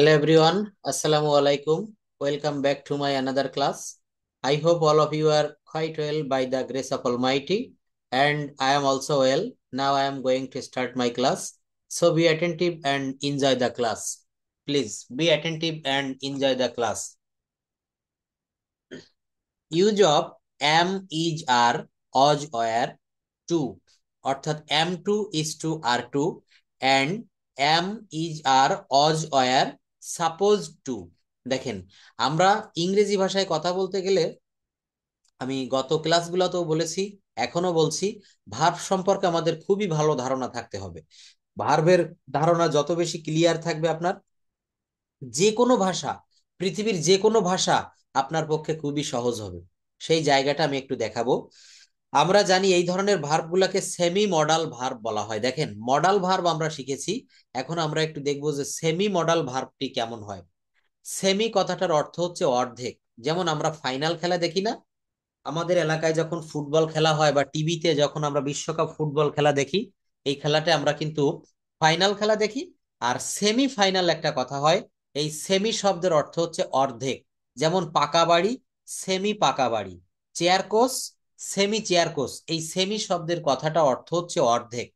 Hello everyone, Assalamu alaikum. Welcome back to my another class. I hope all of you are quite well by the grace of Almighty, and I am also well. Now I am going to start my class. So be attentive and enjoy the class. Please be attentive and enjoy the class. Use of am, is, are, was, were, to অর্থাৎ am to is to are to and am is are was were supposed to। দেখেন, আমরা ইংরেজি ভাষায় কথা বলতে গেলে আমি গত ক্লাসগুলোতেও বলেছি, এখনো বলছি, ভার্ব সম্পর্কে আমাদের খুবই ভালো ধারণা থাকতে হবে। ভার্বের ধারণা যত বেশি ক্লিয়ার থাকবে আপনার, যে কোনো ভাষা, পৃথিবীর যে কোনো ভাষা আপনার পক্ষে খুবই সহজ হবে। সেই জায়গাটা আমি একটু দেখাবো। আমরা জানি এই ধরনের ভার্ব গুলাকে সেমি মডাল ভার্ব বলা হয়। দেখেন, মডাল ভার্ব আমরা শিখেছি, এখন আমরা একটু দেখবো যে সেমি মডাল ভার্বটি কেমন হয়। সেমি কথাটার অর্থ হচ্ছে অর্ধেক। যেমন আমরা ফাইনাল খেলা দেখি না, আমাদের এলাকায় যখন ফুটবল খেলা হয় বা টিভিতে যখন আমরা বিশ্বকাপ ফুটবল খেলা দেখি, এই খেলাতে আমরা কিন্তু ফাইনাল খেলা দেখি। আর সেমি ফাইনাল একটা কথা হয়, এই সেমি শব্দের অর্থ হচ্ছে অর্ধেক। যেমন পাকা বাড়ি, সেমি পাকা বাড়ি, chair cos, semi chair cos, এই সেমি শব্দের কথাটা অর্থ হচ্ছে অর্ধেক।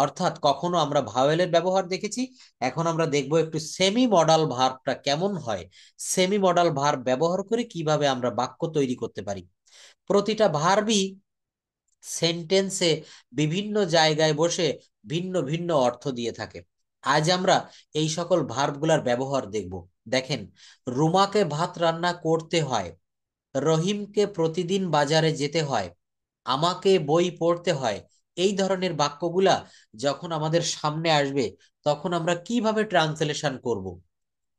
অর্থাৎ কখনো আমরা ভাওয়েলের ব্যবহার দেখেছি, এখন আমরা দেখবো একটু সেমি মডাল ভার্বটা কেমন হয়, সেমি মডাল ভার্ব ব্যবহার করে কিভাবে আমরা বাক্য তৈরি করতে পারি। প্রতিটা ভার্বই সেন্টেন্সে বিভিন্ন জায়গায় বসে ভিন্ন ভিন্ন অর্থ দিয়ে থাকে। আজ আমরা এই সকল ভার্বগুলার ব্যবহার দেখব। দেখেন, রুমাকে ভাত রান্না করতে হয়, রহিমকে প্রতিদিন বাজারে যেতে হয়, আমাকে বই পড়তে হয়। এই ধরনের বাক্যগুলা যখন আমাদের সামনে আসবে, তখন আমরা কিভাবে ট্রান্সলেশন করব,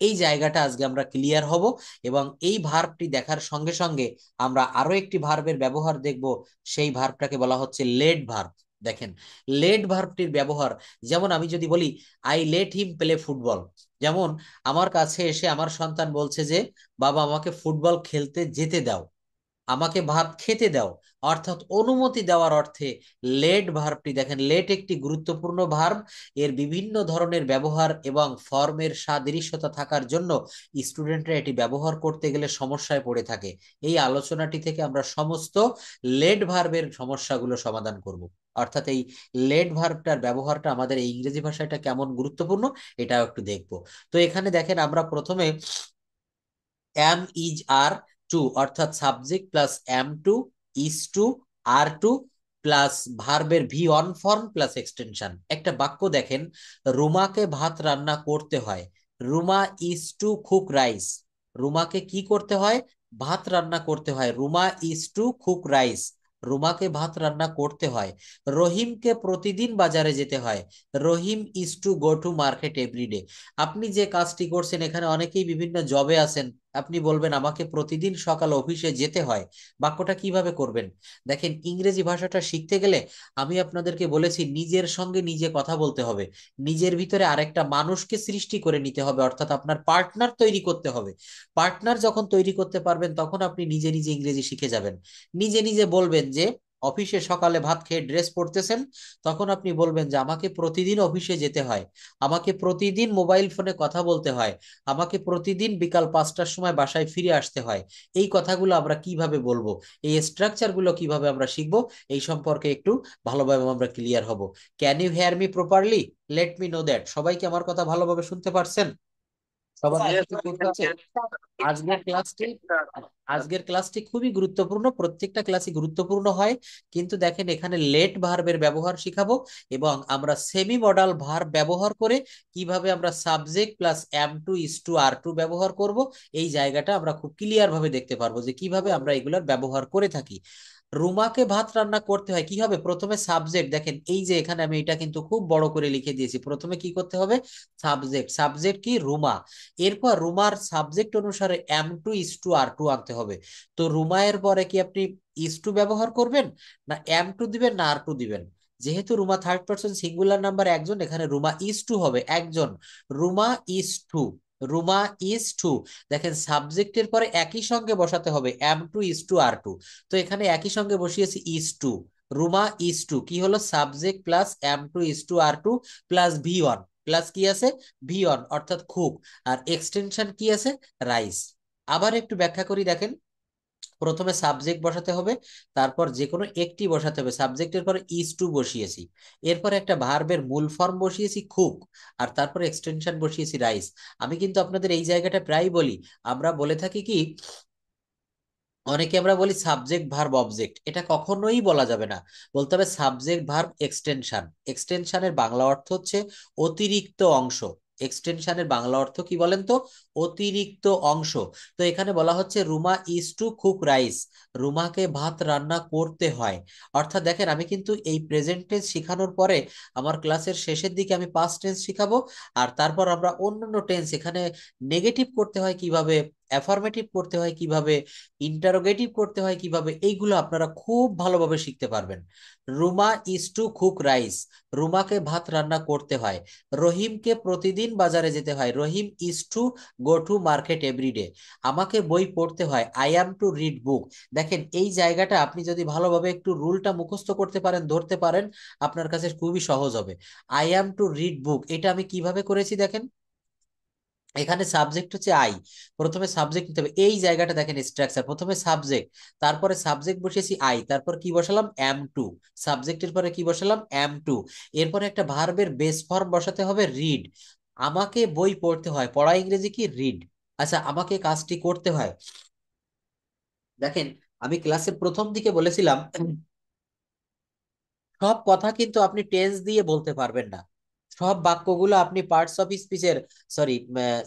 এই জায়গাটা আজকে আমরা ক্লিয়ার হব। এবং এই ভার্বটি দেখার সঙ্গে সঙ্গে আমরা আরো একটি ভার্বের ব্যবহার দেখব। সেই ভার্বটাকে বলা হচ্ছে লেট ভার্ব। দেখেন, লেট ভার্বটির ব্যবহার, যেমন আমি যদি বলি I let him play football, যেমন আমার কাছে এসে আমার সন্তান বলছে যে বাবা আমাকে ফুটবল খেলতে যেতে দাও, আমাকে ভাত খেতে দাও, অর্থাৎ অনুমতি দেওয়ার অর্থে লেট ভার্বটি। দেখেন, লেট একটি গুরুত্বপূর্ণ ভার্ব। এর বিভিন্ন ধরনের ব্যবহার এবং ফর্মের সাদৃশ্যতা থাকার জন্য স্টুডেন্টরা এটি ব্যবহার করতে গেলে সমস্যায় পড়ে থাকে। এই আলোচনাটি থেকে আমরা সমস্ত লেট ভার্বের সমস্যাগুলো সমাধান করব। অর্থাৎ এই লেট ভার্বটার ব্যবহারটা আমাদের এই ইংরেজি ভাষাটা কেমন গুরুত্বপূর্ণ, এটাও একটু দেখবো। তো এখানে দেখেন, আমরা প্রথমে এম, ইজ, আর, টু অর্থাৎ subject plus am to, is to, are to plus ভার্বের V one form plus extension. একটা বাক্য দেখেন, রুমাকে ভাত রান্না করতে হয়, Ruma is to cook rice. রুমাকে কি করতে হয়? ভাত রান্না করতে হয়। Ruma is to cook rice, রুমাকে ভাত রান্না করতে হয়। রহিমকে প্রতিদিন বাজারে যেতে হয়, Rahim is to go to market everyday. আপনি যে কাজটি করছেন, এখানে অনেকেই বিভিন্ন জবে আছেন, আপনি বলবেন আমাকে প্রতিদিন সকাল অফিসে যেতে হয়। বাক্যটা কিভাবে করবেন? দেখেন, ইংরেজি ভাষাটা শিখতে গেলে আমি আপনাদেরকে বলেছি নিজের সঙ্গে নিজে কথা বলতে হবে, নিজের ভিতরে আরেকটা মানুষকে সৃষ্টি করে নিতে হবে, অর্থাৎ আপনার পার্টনার তৈরি করতে হবে। পার্টনার যখন তৈরি করতে পারবেন, তখন আপনি নিজে নিজে ইংরেজি শিখে যাবেন। নিজে নিজে বলবেন যে অফিসে সকালে ভাত খেয়ে ড্রেস পরতেছেন, তখন আপনি বলবেন যে আমাকে প্রতিদিন অফিসে যেতে হয়, আমাকে প্রতিদিন মোবাইল ফোনে কথা বলতে হয়, আমাকে প্রতিদিন বিকাল 5টার সময় বাসায় ফিরে আসতে হয়। এই কথাগুলো আমরা কিভাবে বলবো, এই স্ট্রাকচার গুলো কিভাবে আমরা শিখবো, এই সম্পর্কে একটু ভালোভাবে আমরা ক্লিয়ার হব। Can you hear me properly? Let me know that. সবাই কি আমার কথা ভালোভাবে শুনতে পারছেন? সবার Yes, কি করতে হচ্ছে? আজকের ক্লাসটি আজকের ক্লাসটি খুবই গুরুত্বপূর্ণ, প্রত্যেকটা ক্লাসই গুরুত্বপূর্ণ হয়, কিন্তু দেখেন এখানে লেট ভার্বের ব্যবহার শিখাবো এবং আমরা সেমি মডাল ভার্ব ব্যবহার করে কিভাবে আমরা subject plus am to, is to, are two ব্যবহার করব, এই জায়গাটা আমরা খুব ক্লিয়ার ভাবে দেখতে পারবো যে কিভাবে আমরা এগুলোর ব্যবহার করে থাকি। রুমাকে ভাত রান্না করতে হয়, কি হবে? প্রথমে সাবজেক্ট, দেখেন এই যে এখানে আমি এটা কিন্তু খুব বড় করে লিখে দিয়েছি, প্রথমে কি করতে হবে? সাবজেক্ট। সাবজেক্ট কি? রুমা। এরপর রুমার সাবজেক্ট অনুসারে M to, is to, are two আনতে হবে। তো রুমা এর পরে কি আপনি ইস টু ব্যবহার করবেন, না এম টু দিবেন, না আর টু দিবেন? যেহেতু Ruma third person singular number একজন, এখানে রুমা ইস টু হবে একজন। Ruma is to, Ruma is to. দেখেন, সাবজেক্টের পরে একই সঙ্গে বসাতে হবে am to, is to, are to. তো এখানে একই সঙ্গে বসিয়েছি is to. Ruma is to কি হলো? Subject plus am to, is to, are to plus V one. Plus কি আছে, ভি অন অর্থাৎ খুব, আর এক্সটেনশন কি আছে, রাইস। আবার একটু ব্যাখ্যা করি দেখেন, প্রথমে সাবজেক্ট বসাতে হবে, তারপর যে কোনো একটি বসাতে হবে, সাবজেক্টের পরে ইজ টু বসিয়েছি, এরপর একটা ভার্বের মূল ফর্ম বসিয়েছি খুব, আর তারপর এক্সটেনশন বসিয়েছি রাইস। আমি কিন্তু আপনাদের এই জায়গাটা প্রায় বলি, আমরা বলে থাকি কি, অনেকে আমরা বলি সাবজেক্ট ভার্ব অবজেক্ট, এটা কখনোই বলা যাবে না, বলতে হবে সাবজেক্ট ভার্ব এক্সটেনশন। এক্সটেনশনের বাংলা অর্থ হচ্ছে অতিরিক্ত অংশ। এক্সটেনশনের বাংলা অর্থ কি বলেন তো, অতিরিক্ত অংশ। তো এখানে বলা হচ্ছে Ruma is to cook rice, রুমাকে ভাত রান্না করতে হয়। অর্থাৎ দেখেন, আমি কিন্তু এই প্রেজেন্ট টেন্স শেখানোর পরে আমার ক্লাসের শেষের দিকে আমি পাস্ট টেন্স শিখাবো, আর তারপর আমরা অন্যান্য টেন্স, এখানে নেগেটিভ করতে হয় কিভাবে, অ্যাফার্মেটিভ করতে হয় কিভাবে, ইন্টারোগেটিভ করতে হয় কিভাবে, এইগুলো আপনারা খুব ভালোভাবে শিখতে পারবেন। Ruma is to cook rice, রুমাকে ভাত রান্না করতে হয়। রহিমকে প্রতিদিন বাজারে যেতে হয়, Rahim is to go to market everyday, আমাকে বই পড়তে হয়, I am to read book. দেখেন এই জায়গাটা আপনি যদি ভালোভাবে একটু রুলটা মুখস্থ করতে পারেন, ধরতে পারেন, আপনার কাছে খুবই সহজ হবে। আই অ্যাম টু রিড বুক, এটা আমি কিভাবে করেছি দেখেন, এখানে সাবজেক্ট হচ্ছে আই, প্রথমে সাবজেক্ট নিতে হবে, এই জায়গাটা দেখেন স্ট্রাকচার, প্রথমে সাবজেক্ট, তারপরে সাবজেক্ট বসিয়েছি আই, তারপর কি বসালাম, এম টু, সাবজেক্টের পরে কি বসালাম, এম টু, এরপরে একটা ভার্বের বেস ফর্ম বসাতে হবে রিড, আমাকে বই পড়তে হয়, পড়া ইংরেজি কি, রিড। আচ্ছা, আমাকে কাজটি করতে হয়, দেখেন আমি ক্লাসের প্রথম দিকে বলেছিলাম সব কথা কিন্তু আপনি টেন্স দিয়ে বলতে পারবেন না, সব বাক্যগুলো আপনি পার্টস অফ স্পিচের, সরি,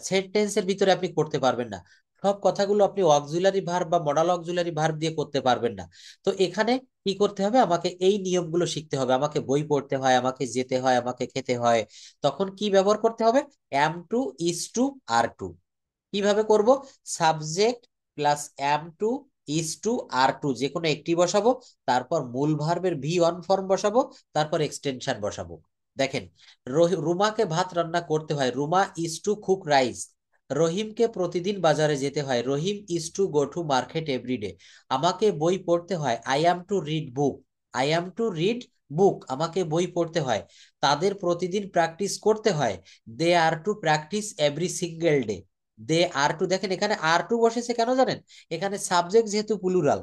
সেন্টেন্সের ভিতরে আপনি করতে পারবেন না, সব কথাগুলো আপনি অক্সিলারি ভার্ব বা মডাল অক্সিলারি ভার্ব দিয়ে করতে পারবেন না। তো এখানে কি করতে হবে, আমাকে এই নিয়মগুলো শিখতে হবে, আমাকে বই পড়তে হয়, আমাকে যেতে হয়, আমাকে খেতে হয়, তখন কি ব্যবহার করতে হবে, am to, is to, are to. কিভাবে করব, subject plus am to, is to, are to, যে কোনো একটি বসাবো, তারপর মূল ভার্বের ভি অন ফর্ম বসাবো, তারপর এক্সটেনশন বসাবো। দেখেন, রুমাকে ভাত রান্না করতে হয়, Ruma is to cook rice, রহিমকে প্রতিদিন বাজারে যেতে হয়, Rahim is to go to market everyday, আমাকে বই পড়তে হয়, I am to read book, I am to read book, আমাকে বই পড়তে হয়, তাদের প্রতিদিন প্র্যাকটিস করতে হয়, they are to practice every single day, they are to, দেখেন এখানে আর টু বসেছে কেন জানেন, এখানে সাবজেক্ট যেহেতু প্লুরাল,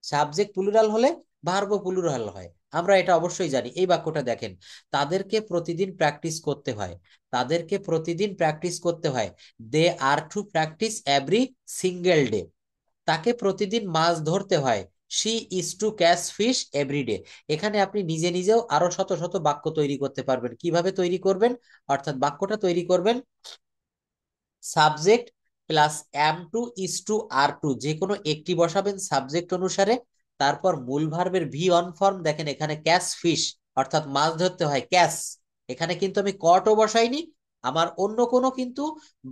সাবজেক্ট প্লুরাল হলে ভার্বও প্লুরাল হয়, আমরা এটা অবশ্যই জানি। এই বাক্যটা দেখেন, তাদেরকে প্রতিদিন প্র্যাকটিস করতে হয়, তাদেরকে প্রতিদিন প্র্যাকটিস করতে হয়, they are to practice every single day, তাকে প্রতিদিন মাছ ধরতে হয়, she is to catch fish everyday. এখানে আপনি নিজে নিজেও আরো শত শত বাক্য তৈরি করতে পারবেন। কিভাবে তৈরি করবেন, অর্থাৎ বাক্যটা তৈরি করবেন, subject plus am to is to are to, যে কোনো একটি বসাবেন সাবজেক্ট অনুসারে, তারপর মূল ভার্বের ভি অন ফর্ম, দেখেন এখানে ক্যাচ ফিশ অর্থাৎ মাছ ধরতে হয়, ক্যাচ, এখানে কিন্তু আমি কটও বসাইনি, আমার অন্য কোনো কিন্তু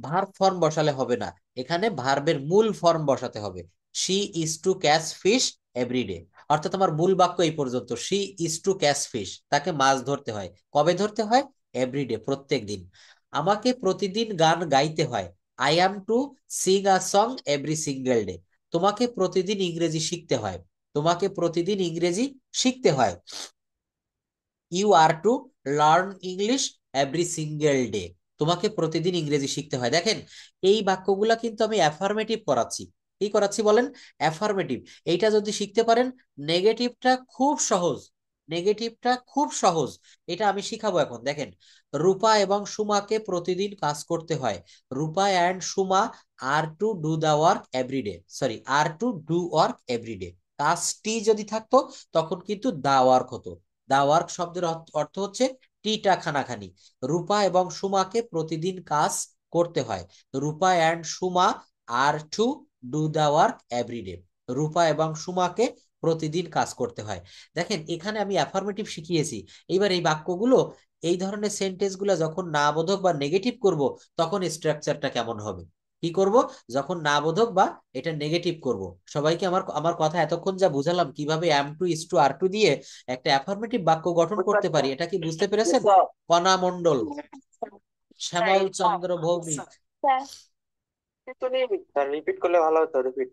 ভার্ব ফর্ম বসালে হবে না, এখানে ভার্বের মূল ফর্ম বসাতে হবে, she is to catch fish everyday, অর্থাৎ আমার মূল বাক্য এই পর্যন্ত, she is to catch fish, তাকে মাছ ধরতে হয়, কবে ধরতে হয়, এভরিডে, প্রত্যেক দিন। আমাকে প্রতিদিন গান গাইতে হয়, I am to sing a song every single day, তোমাকে প্রতিদিন ইংরেজি শিখতে হয়, তোমাকে প্রতিদিন ইংরেজি শিখতে হয়, you are to learn English every single day, তোমাকে প্রতিদিন ইংরেজি শিখতে হয়। দেখেন এই বাক্যগুলা কিন্তু আমি অ্যাফার্মেটিভ করাচ্ছি, কি করাচ্ছি বলেন, অ্যাফার্মেটিভ। এইটা যদি শিখতে পারেন, নেগেটিভটা খুব সহজ, নেগেটিভটা খুব সহজ, এটা আমি শিখাবো এখন। দেখেন, রূপা এবং সুমাকে প্রতিদিন কাজ করতে হয়, Rupa and Suma are to do the work everyday, sorry, are to do work everyday, কাজটি যদি থাকতো তখন কিন্তু দা ওয়ার্ক হতো, দা ওয়ার্ক শব্দের অর্থ হচ্ছে টিটা খানাখানি। রূপা এবং সুমাকে প্রতিদিন কাজ করতে হয়, Rupa and Suma are to do the work everyday, Rupa এবং সুমাকে প্রতিদিন কাজ করতে হয়। দেখেন এখানে আমি অ্যাফার্মেটিভ শিখিয়েছি, এইবার এই বাক্যগুলো, এই ধরনের সেন্টেন্স গুলো যখন না বোধক বা নেগেটিভ করব, তখন স্ট্রাকচারটা কেমন হবে, কি করব, যখন না বোধক বা এটা নেগেটিভ করব। সবাইকে আমার আমার কথা এতক্ষণ যা বুঝালাম কিভাবে am to is to are to দিয়ে একটা অ্যাফার্মেটিভ বাক্য গঠন করতে পারি, এটা কি বুঝতে পেরেছেন? কণা মণ্ডল, শ্যামল চন্দ্র ভৌমিক। স্যার, একটু রিপিট করলে ভালো হতো, রিপিট।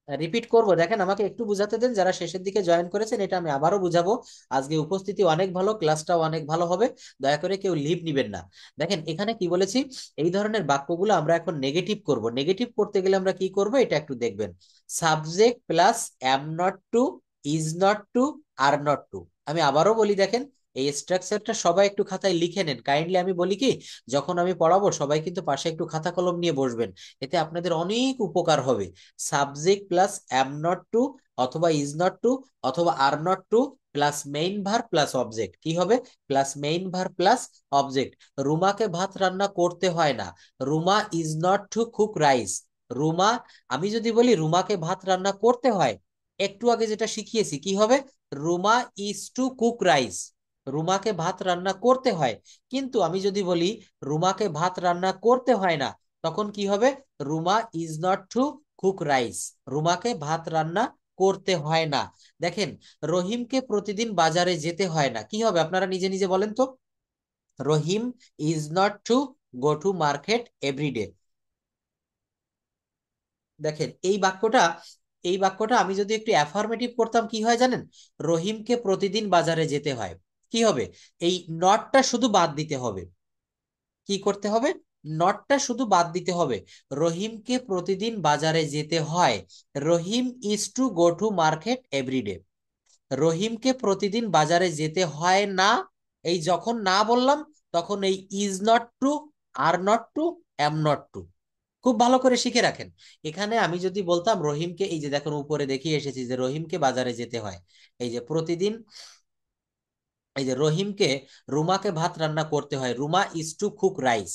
রিপিট করব, দেখেন আমাকে একটু বুঝাতে দেন, যারা শেষের দিকে জয়েন করেছেন এটা আমি আবারও বুঝাবো। আজকে উপস্থিতি অনেক ভালো, ক্লাসটাও অনেক ভালো হবে, দয়া করে কেউ লিভ নিবেন না। দেখেন এখানে কি বলেছি, এই ধরনের বাক্যগুলো আমরা এখন নেগেটিভ করব। নেগেটিভ করতে গেলে আমরা কি করব এটা একটু দেখবেন। Subject plus am not to, is not to, are not to. আমি আবারও বলি, দেখেন এই স্ট্রাকচারটা সবাই একটু খাতায় লিখে নেন কাইন্ডলি। আমি বলি কি, যখন আমি পড়াবো সবাই কিন্তু পাশে একটু খাতা কলম নিয়ে বসবেন, এতে আপনাদের অনেক উপকার হবে। Subject plus am not to অথবা ইজ নট টু অথবা are not to plus main verb plus object, কি হবে, plus main verb plus object. রুমাকে ভাত রান্না করতে হয় না, Ruma is not to cook rice. Ruma, আমি যদি বলি রুমাকে ভাত রান্না করতে হয়, একটু আগে যেটা শিখিয়েছি কি হবে, Ruma is to cook rice. রুমাকে ভাত রান্না করতে হয়, কিন্তু আমি যদি বলি রুমাকে ভাত রান্না করতে হয় না, তখন কি হবে, Ruma is not to cook rice. রুমাকে ভাত রান্না করতে হয় না। দেখেন, রহিমকে প্রতিদিন বাজারে যেতে হয় না, কি হবে আপনারা নিজে নিজে বলেন তো। Rahim is not to go to market everyday. দেখেন এই বাক্যটা আমি যদি একটু অ্যাফার্মেটিভ করতাম কি হয় জানেন, রহিমকে প্রতিদিন বাজারে যেতে হয়, কি হবে, এই নটটা শুধু বাদ দিতে হবে। কি করতে হবে, নটটা শুধু বাদ দিতে হবে। রহিমকে প্রতিদিন বাজারে যেতে হয়, Rahim is to go to market everyday. রহিমকে প্রতিদিন বাজারে যেতে হয় না, এই যখন না বললাম তখন এই is not to, are not to, am not to. খুব ভালো করে শিখে রাখেন। এখানে আমি যদি বলতাম রহিমকে, এই যে দেখুন উপরে দেখিয়ে এসেছি যে রহিমকে বাজারে যেতে হয়, এই যে প্রতিদিন, এই যে রহিমকে, রুমাকে ভাত রান্না করতে হয়, Ruma is to cook rice.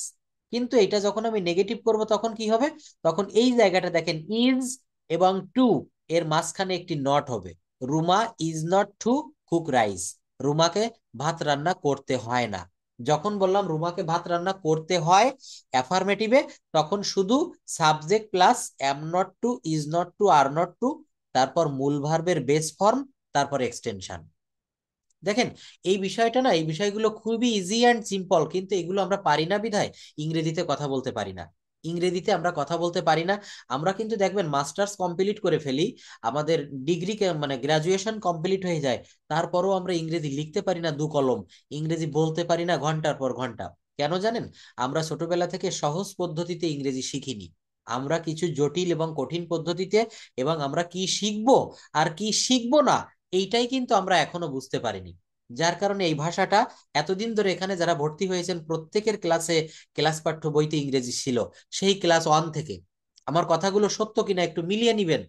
কিন্তু এটা যখন আমি নেগেটিভ করব তখন কি হবে, তখন এই জায়গাটা দেখেন ইজ এবং টু এর মাঝখানে একটি নট হবে। Ruma is not to cook rice. রুমাকে ভাত রান্না করতে হয় না। যখন বললাম রুমাকে ভাত রান্না করতে হয় অ্যাফার্মেটিভে, তখন শুধু subject plus am not to, is not to, are not to, তারপর মূল ভার্বের বেস ফর্ম, তারপর এক্সটেনশন। দেখেন এই বিষয়টা না, এই বিষয়গুলো খুবই ইজি অ্যান্ড সিম্পল, কিন্তু এগুলো আমরা পারি না বিধায় ইংরেজিতে কথা বলতে পারি না। ইংরেজিতে আমরা কথা বলতে পারি না। আমরা কিন্তু দেখবেন মাস্টার্স কমপ্লিট করে ফেলি, আমাদের ডিগ্রি মানে গ্রাজুয়েশন কমপ্লিট হয়ে যায়, তারপরও আমরা ইংরেজি লিখতে পারি না দু কলম, ইংরেজি বলতে পারি না ঘন্টার পর ঘন্টা। কেন জানেন, আমরা ছোটবেলা থেকে সহজ পদ্ধতিতে ইংরেজি শিখিনি, আমরা কিছু জটিল এবং কঠিন পদ্ধতিতে, এবং আমরা কি শিখবো আর কি শিখবো না এইটাই কিন্তু আমরা এখনো বুঝতে পারিনি। যার কারণে এই ভাষাটা এতদিন ধরে এখানে যারা ভর্তি হয়েছেন প্রত্যেকের ক্লাসে, ক্লাস পাঠ্য বইতে ইংরেজি ছিল, সেই ক্লাস ওয়ান থেকে। আমার কথাগুলো সত্য কিনা একটু মিলিয়ে নিবেন।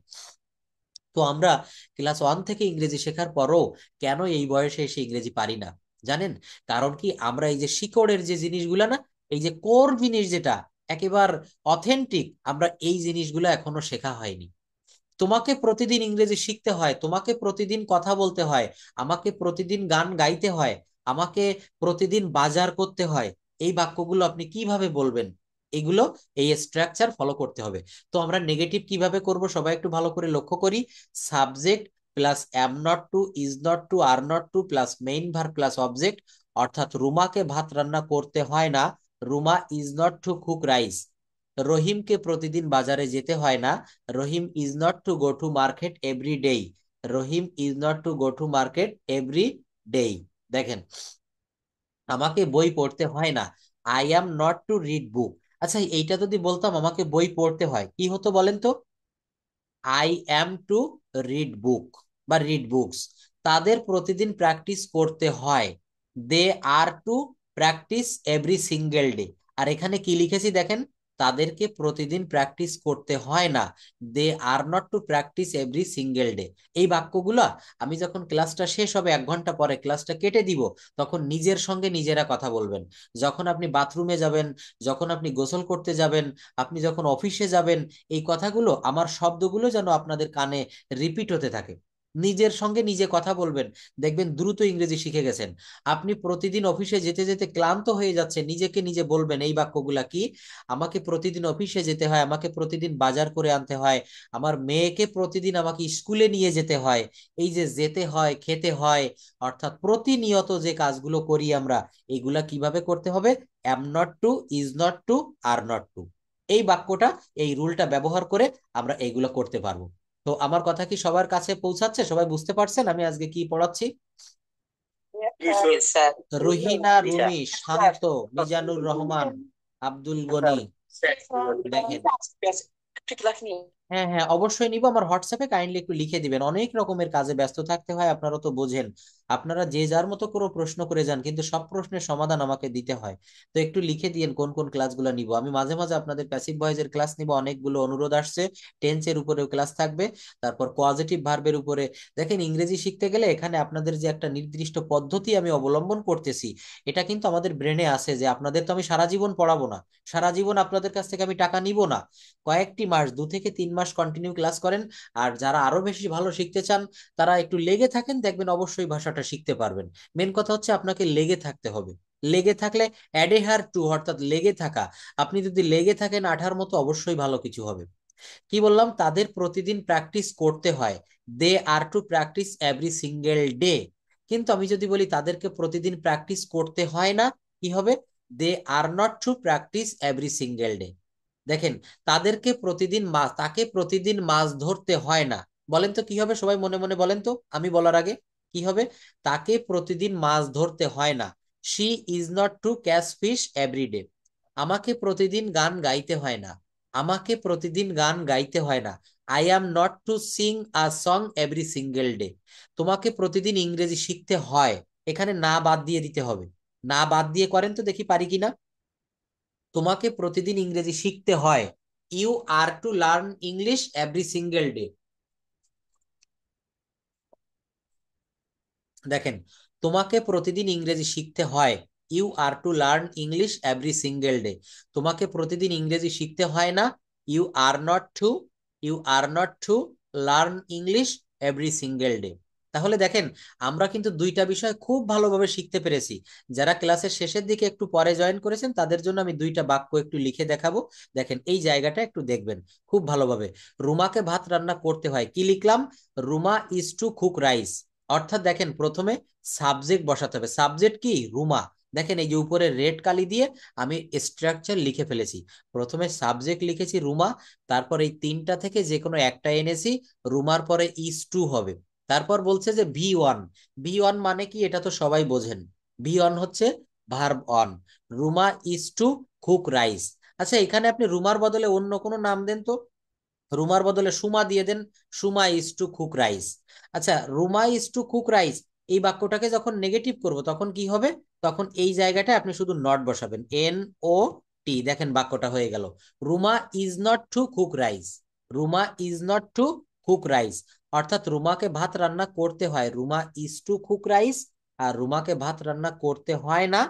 তো আমরা ক্লাস ওয়ান থেকে ইংরেজি শেখার পরও কেন এই বয়সে এসে ইংরেজি পারি না জানেন, কারণ কি, আমরা এই যে শিকড়ের যে জিনিসগুলা না, এই যে কোর জিনিস যেটা একেবারে অথেন্টিক, আমরা এই জিনিসগুলো এখনো শেখা হয়নি। তোমাকে প্রতিদিন ইংরেজি শিখতে হয়, তোমাকে প্রতিদিন কথা বলতে হয়, আমাকে প্রতিদিন গান গাইতে হয়, আমাকে প্রতিদিন বাজার করতে হয়, এই বাক্যগুলো আপনি কিভাবে বলবেন, এগুলো এই স্ট্রাকচার ফলো করতে হবে। তো আমরা নেগেটিভ কিভাবে করব সবাই একটু ভালো করে লক্ষ্য করি। Subject plus am not to, is not to, are not to plus main verb plus object, অর্থাৎ রুমাকে ভাত রান্না করতে হয় না, Ruma is not to cook rice. রহিমকে প্রতিদিন বাজারে যেতে হয় না, Rahim is not to go to market every day. Rahim is not to go to market every day. দেখেন, আমাকে বই পড়তে হয় না, I am not to read book. আচ্ছা এইটা যদি বলতাম আমাকে বই পড়তে হয়, কি হতো বলেন তো, I am to read book বা রিড বুকস। তাদের প্রতিদিন প্র্যাকটিস করতে হয়, they are to practice every single day. আর এখানে কি লিখেছি দেখেন, তাদেরকে প্রতিদিন প্র্যাকটিস করতে হয় না, they are not to practice every single day. এই বাক্যগুলো আমি যখন ক্লাসটা শেষ হবে 1 ঘন্টা পরে ক্লাসটা কেটে দিব, তখন নিজের সঙ্গে নিজেরা কথা বলবেন। যখন আপনি বাথরুমে যাবেন, যখন আপনি গোসল করতে যাবেন, আপনি যখন অফিসে যাবেন, এই কথাগুলো, আমার শব্দগুলো যেন আপনাদের কানে রিপিট হতে থাকে। নিজের সঙ্গে নিজে কথা বলবেন, দেখবেন দ্রুত ইংরেজি শিখে গেছেন। আপনি প্রতিদিন অফিসে যেতে যেতে ক্লান্ত হয়ে যাচ্ছে, নিজেকে নিজে বলবেন এই বাক্যগুলা কি, আমাকে প্রতিদিন অফিসে যেতে হয়, আমাকে প্রতিদিন বাজার করে আনতে হয়, আমার মেয়েকে প্রতিদিন আমাকে স্কুলে নিয়ে যেতে হয়। এই যে যেতে হয়, খেতে হয়, অর্থাৎ প্রতিনিয়ত যে কাজগুলো করি আমরা, এইগুলা কিভাবে করতে হবে, am not to, is not to, are not to. এই বাক্যটা, এই রুলটা ব্যবহার করে আমরা এইগুলো করতে পারবো। তো আমার কথা কি সবার কাছে পৌঁছাচ্ছে? সবাই বুঝতে পারছেন আমি আজকে কি পড়াচ্ছি? রুহিনা, রুমি, শান্ত, মিজানুর রহমান, আব্দুল গনি। দেখেন, হ্যাঁ হ্যাঁ অবশ্যই নিব। আমার হোয়াটসঅ্যাপে কাইন্ডলি একটু লিখে দিবেন, অনেক রকমের কাজে ব্যস্ত থাকতে হয়, আপনারা তো বোঝেন। আপনারা যে যার মতো করে প্রশ্ন করে যান, কিন্তু সব প্রশ্নের সমাধান আমাকে দিতে হয়। তো একটু লিখে দিয়েন কোন কোন ক্লাসগুলো নিব। আমি মাঝে মাঝে আপনাদের প্যাসিভ ভয়েসের ক্লাস নিব, অনেকগুলো অনুরোধ আসছে। টেন্সের উপরেও ক্লাস থাকবে, তারপর পজিটিভ ভার্বের উপরে। দেখেন, ইংরেজি শিখতে গেলে এখানে আপনাদের যে একটা নির্দিষ্ট পদ্ধতি আমি অবলম্বন করতেছি, এটা কিন্তু আমাদের ব্রেনে আছে যে আপনাদের তো আমি সারা জীবন পড়াবো না, সারা জীবন আপনাদের কাছ থেকে আমি টাকা নিব না। কয়েকটি মাস, 2 থেকে 3 মাস কন্টিনিউ ক্লাস করেন। আর যারা আরো বেশি ভালো শিখতে চান, তারা একটু লেগে থাকেন, দেখবেন অবশ্যই ভাষাটা শিখতে পারবেন। মেন কথা হচ্ছে আপনাকে লেগে থাকতে হবে। লেগে থাকলে অ্যাডেহার টু, অর্থাৎ লেগে থাকা। আপনি যদি লেগে থাকেন আঠার মতো, অবশ্যই ভালো কিছু হবে। কি বললাম? তাদের প্রতিদিন প্র্যাকটিস করতে হয়। They are to practice every single day. কিন্তু আমি যদি বলি তাদেরকে প্রতিদিন প্র্যাকটিস করতে হয় না, কি হবে? They are not to practice every single day. দেখেন, তাকে প্রতিদিন মাছ ধরতে হয় না। বলেন তো কি হবে? সবাই মনে মনে বলেন তো, আমি বলার আগে। কি হবে? তাকে প্রতিদিন মাছ ধরতে হয় না। She is not to catch fish every day. আমাকে প্রতিদিন গান গাইতে হয় না। আমাকে প্রতিদিন গান গাইতে হয় না। I am not to sing a song every single day. তোমাকে প্রতিদিন ইংরেজি শিখতে হয়। এখানে না বাদ দিয়ে দিতে হবে। না বাদ দিয়ে করেন তো দেখি পারি কিনা। তোমাকে প্রতিদিন ইংরেজি শিখতে হয়। You are to learn English every single day. দেখেন, তোমাকে প্রতিদিন ইংরেজি শিখতে হয়। You are to learn English every single day. তোমাকে প্রতিদিন ইংরেজি শিখতে হয় না। You are not to, you are not to learn English every single day. তাহলে দেখেন, আমরা কিন্তু দুইটা বিষয় খুব ভালোভাবে শিখতে পেরেছি। যারা ক্লাসের শেষের দিকে একটু পরে জয়েন করেছেন, তাদের জন্য আমি দুইটা বাক্য একটু লিখে দেখাবো। দেখেন, এই জায়গাটা একটু দেখবেন খুব ভালোভাবে। রুমাকে ভাত রান্না করতে হয়, কি লিখলাম? Ruma is to cook rice. অর্থাৎ দেখেন, প্রথমে সাবজেক্ট বসাতে হবে। সাবজেক্ট কি? রুমা। দেখেন, এই যে উপরে রেড কালি দিয়ে আমি স্ট্রাকচার লিখে ফেলেছি। প্রথমে সাবজেক্ট লিখেছি রুমা, তারপর এই তিনটা থেকে যে কোনো একটা এনেছি। রুমার পরে ইজ টু হবে। তারপর বলছে যে V1। V1 মানে কি? এটা তো সবাই বোঝেন। V1 হচ্ছে verb on. Ruma is to cook rice. আচ্ছা, এখানে আপনি রুমার বদলে অন্য কোনো নাম দেন তো। রুমার বদলে সুমা দিয়ে দেন। Suma is to cook rice. আচ্ছা, Ruma is to cook rice, এই বাক্যটাকে যখন নেগেটিভ করব তখন কি হবে? তখন এই জায়গাটায় আপনি শুধু নট বসাবেন, NOT। দেখেন, বাক্যটা হয়ে গেল। Ruma is not to cook rice. Ruma is not to cook rice. অর্থাৎ রুমাকে ভাত রান্না করতে হয়, Ruma is to cook rice. আর রুমাকে ভাত রান্না করতে হয় না,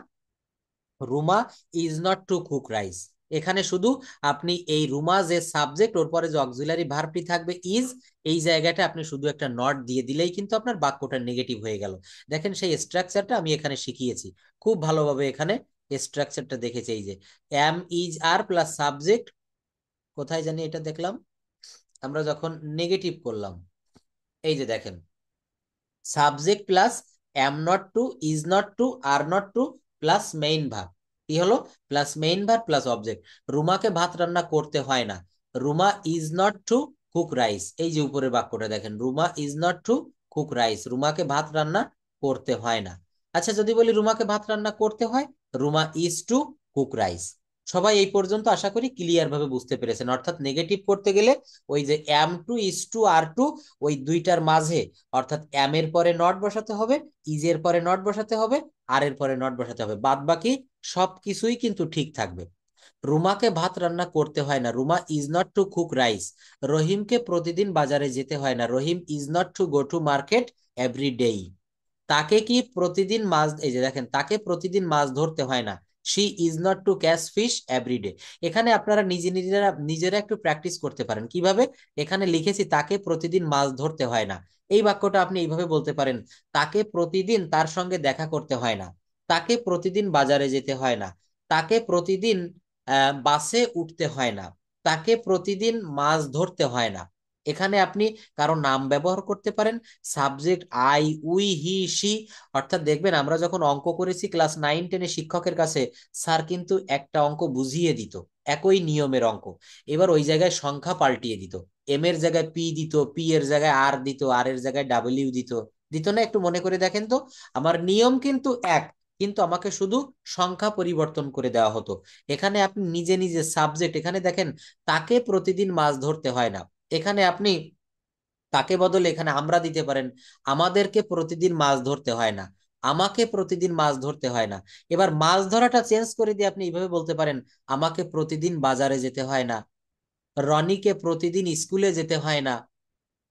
Ruma is not to cook rice. এখানে শুধু আপনি এই রুমা যে সাবজেক্ট, ওর পরে যে অক্সিলারি ভার্বটি থাকবে ইজ, এই জায়গাটা আপনি শুধু একটা নট দিয়ে দিলেই কিন্তু আপনার বাক্যটা নেগেটিভ হয়ে গেল। দেখেন, সেই স্ট্রাকচারটা আমি এখানে শিখিয়েছি খুব ভালোভাবে। এখানে স্ট্রাকচারটা দেখেছি, এই যে am is are plus subject. কোথায় জানি এটা দেখলাম আমরা যখন নেগেটিভ করলাম। এই যে দেখেন, subject plus am not to, is not to, are not to, plus main verb. কি হলো? Plus main verb plus object. রুমাকে ভাত রান্না করতে হয় না। Ruma is not to cook rice. এই যে উপরের বাক্যটা দেখেন, Ruma is not to cook rice. রুমাকে ভাত রান্না করতে হয় না। আচ্ছা, যদি বলি রুমাকে ভাত রান্না করতে হয়, Ruma is to cook rice. সবাই এই পর্যন্ত আশা করি ক্লিয়ার ভাবে বুঝতে পেরেছেন। অর্থাৎ নেগেটিভ করতে গেলে ওই যে am to, is to, are to, ওই দুইটার মাঝে, অর্থাৎ এম এর পরে নট বসাতে হবে, ইজ এর পরে নট বসাতে হবে, আর এর পরে নট বসাতে হবে। বাদ বাকি সবকিছুই কিন্তু ঠিক থাকবে। রুমাকে ভাত রান্না করতে হয় না। Ruma is not to cook rice. রহিমকে প্রতিদিন বাজারে যেতে হয় না। Rahim is not to go to market every day. তাকে কি প্রতিদিন মাছ, এই যে দেখেন, তাকে প্রতিদিন মাছ ধরতে হয় না। She is not to catch fish everyday. এখানে আপনারা নিজেরা নিজেরা একটু প্র্যাকটিস করতে পারেন। কিভাবে? এখানে লিখেছি তাকে প্রতিদিন মাছ ধরতে হয় না। এই বাক্যটা আপনি এইভাবে বলতে পারেন, তাকে প্রতিদিন তার সঙ্গে দেখা করতে হয় না। তাকে প্রতিদিন বাজারে যেতে হয় না। তাকে প্রতিদিন বাসে উঠতে হয় না। তাকে প্রতিদিন মাছ ধরতে হয় না। এখানে আপনি কারো নাম ব্যবহার করতে পারেন। Subject I, we, he, she. অর্থাৎ দেখবেন, আমরা যখন অঙ্ক করেছি ক্লাস 9-10-এ শিক্ষকের কাছে, স্যার কিন্তু একটা অঙ্ক বুঝিয়ে দিত, একই নিয়মের অঙ্ক। এবার ওই জায়গায় সংখ্যা পাল্টিয়ে দিত। এম এর জায়গায় পি দিত, পি এর জায়গায় আর দিত, আর এর জায়গায় ডাব্লিউ দিত, দিত না? একটু মনে করে দেখেন তো। আমার নিয়ম কিন্তু এক, কিন্তু আমাকে শুধু সংখ্যা পরিবর্তন করে দেওয়া হতো। এখানে আপনি নিজে নিজে সাবজেক্ট, এখানে দেখেন তাকে প্রতিদিন মাছ ধরতে হয় না, এখানে আপনি তাকে বদলে এখানে আমরা দিতে পারেন। আমাদেরকে প্রতিদিন মাছ ধরতে হয় না, আমাকে প্রতিদিন মাছ ধরতে হয় না। এবার মাছ ধরাটা চেঞ্জ করে দিয়ে আপনি এইভাবে বলতে পারেন, আমাকে প্রতিদিন বাজারে যেতে হয় না, রনিকে প্রতিদিন স্কুলে যেতে হয় না,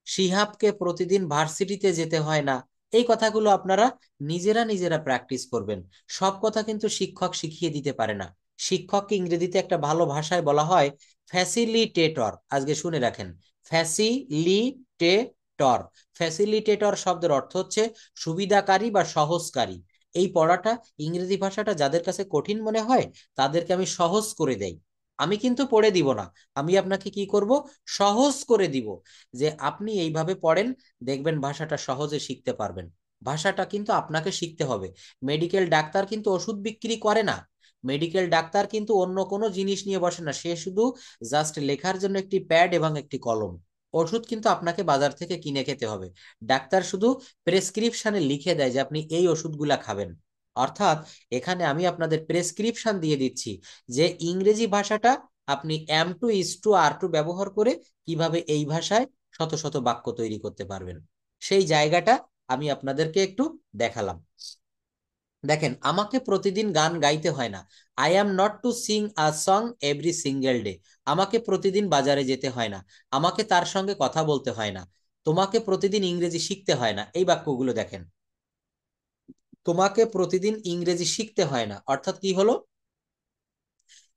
শিহাবকে প্রতিদিন ভার্সিটিতে যেতে হয় না। এই কথাগুলো আপনারা নিজেরা নিজেরা প্র্যাকটিস করবেন। সব কথা কিন্তু শিক্ষক শিখিয়ে দিতে পারে না। শিক্ষককে ইংরেজিতে একটা ভালো ভাষায় বলা হয় ফ্যাসিলিটেটর। আজকে শুনে রাখেন, ফ্যাসিলিটেটর। ফ্যাসিলিটেটর শব্দের অর্থ হচ্ছে সুবিধাকারী বা সহজকারী। এই পড়াটা, ইংরেজি ভাষাটা যাদের কাছে কঠিন মনে হয় তাদেরকে আমি সহজ করে দেই। আমি কিন্তু পড়ে দিব না, আমি আপনাকে কি করব, সহজ করে দিব, যে আপনি এইভাবে পড়েন, দেখবেন ভাষাটা সহজে শিখতে পারবেন। ভাষাটা কিন্তু আপনাকে শিখতে হবে। মেডিকেল ডাক্তার কিন্তু ওষুধ বিক্রি করে না, মেডিকেল ডাক্তার কিন্তু অন্য কোনো জিনিস নিয়ে বসে না, সে শুধু জাস্ট লেখার জন্য একটি প্যাড এবং একটি কলম। ওষুধ কিন্তু আপনাকে বাজার থেকে কিনে খেতে হবে। ডাক্তার শুধু প্রেসক্রিপশনে লিখে দেয় যে আপনি এই ওষুধগুলা খাবেন। অর্থাৎ এখানে আমি আপনাদের প্রেসক্রিপশন দিয়ে দিচ্ছি যে ইংরেজি ভাষাটা আপনি M2:R2 ব্যবহার করে কিভাবে এই ভাষায় শত শত বাক্য তৈরি করতে পারবেন, সেই জায়গাটা আমি আপনাদেরকে একটু দেখালাম। দেখেন, আমাকে প্রতিদিন গান গাইতে হয় না। I am not to sing a song every single day. আমাকে প্রতিদিন বাজারে যেতে হয় না, আমাকে তার সঙ্গে কথা বলতে হয় না। তোমাকে প্রতিদিন ইংরেজি শিখতে হয় না, এই বাক্যগুলো দেখেন, তোমাকে প্রতিদিন ইংরেজি শিখতে হয় না, অর্থাৎ কি হলো,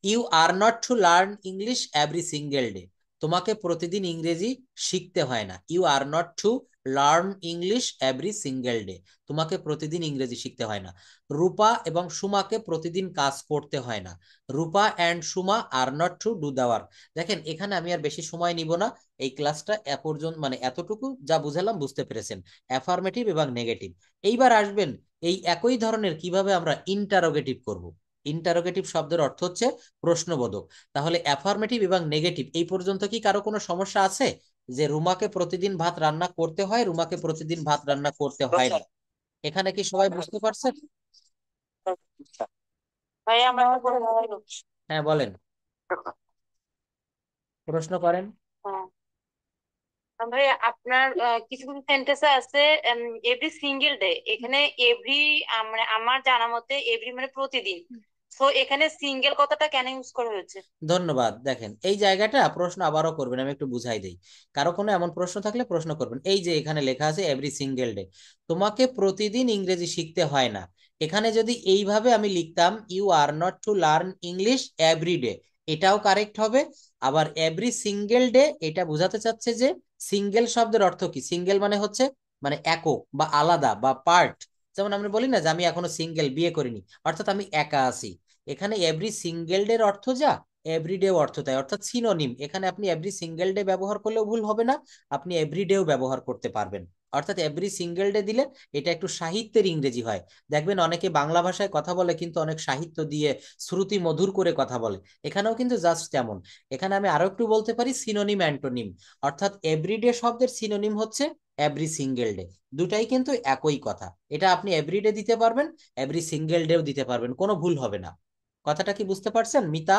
you are not to learn English every single day. তোমাকে প্রতিদিন ইংরেজি শিখতে হয় না, you are not to learn English every single day. তোমাকে প্রতিদিন ইংরেজি শিখতে হয় না। রূপা এবং সুমাকে প্রতিদিন কাজ করতে হয় না, Rupa and Suma are not to do the work. দেখেন, এখানে আমি আর বেশি সময় নিব না, এই ক্লাসটা এ পর্যন্ত, মানে এতটুকু যা বুঝালাম বুঝতে পেরেছেন, অ্যাফার্মেটিভ এবং নেগেটিভ। এইবার আসবেন এই একই ধরনের কিভাবে আমরা ইন্টারোগেটিভ করব। ইন্টারোগেটিভ শব্দের অর্থ হচ্ছে প্রশ্নবোধক। তাহলে অ্যাফার্মেটিভ এবং নেগেটিভ, এই পর্যন্ত কি কারো কোনো সমস্যা আছে, যে রুমাকে প্রতিদিন ভাত রান্না করতে হয়, রুমাকে প্রতিদিন ভাত রান্না করতে হয় না? এখানে কি সবাই বুঝতে পারছেন? ভাই আমরা হ্যাঁ বলেন, প্রশ্ন করেন। হ্যাঁ, ভাই আপনার কিছু কিছু সেন্টেন্সে আছে এভরি সিঙ্গেল ডে, এখানে এভরি মানে আমার জানা মতে এভরি মানে প্রতিদিন। তো এখানে সিঙ্গেল কথাটা কেন ইউজ করা হয়েছে? ধন্যবাদ। দেখেন, এই জায়গাটা প্রশ্ন আবারও করবেন, আমি একটু বুঝাই দেই। কারো কোনো এমন প্রশ্ন থাকলে প্রশ্ন করবেন। এই যে এখানে লেখা আছে এভরি সিঙ্গেল ডে, তোমাকে প্রতিদিন ইংরেজি শিখতে হয় না। এখানে যদি এইভাবে আমি লিখতাম you are not to learn English every day, এটাও কারেক্ট হবে। আবার এভরি সিঙ্গেল ডে, এটা বোঝাতে চাচ্ছে যে সিঙ্গেল শব্দের অর্থ কি, সিঙ্গেল মানে হচ্ছে মানে একক বা আলাদা বা পার্ট। যেমন আমরা বলি না যে আমি এখনো সিঙ্গেল, বিয়ে করিনি, অর্থাৎ আমি একা আছি। এখানে এভরি সিঙ্গেল ডে অর্থ যা, এভরিডে অর্থ তাই, অর্থাৎ সিনোনিম। এখানে আপনি এভরি সিঙ্গেল ডে ব্যবহার করলেও ভুল হবে না, আপনি এভরিডেও ব্যবহার করতে পারবেন। অর্থাৎ এভরি সিঙ্গেল ডে দিলে এটা একটু সাহিত্যের ইংরেজি হয়। দেখবেন অনেকে বাংলা ভাষায় কথা বলে কিন্তু অনেক সাহিত্য দিয়ে শ্রুতি মধুর করে কথা বলে, এখানেও কিন্তু জাস্ট তেমন। এখানে আমি আরো একটু বলতে পারি সিনোনিম অ্যান্টোনিম, অর্থাৎ এভরিডে শব্দের সিনোনিম হচ্ছে এভরি সিঙ্গেল ডে। দুটাই কিন্তু একই কথা, এটা আপনি এভরিডে দিতে পারবেন, এভরি সিঙ্গেল ডেও দিতে পারবেন, কোনো ভুল হবে না। কথাটা কি বুঝতে পারছেন মিতা?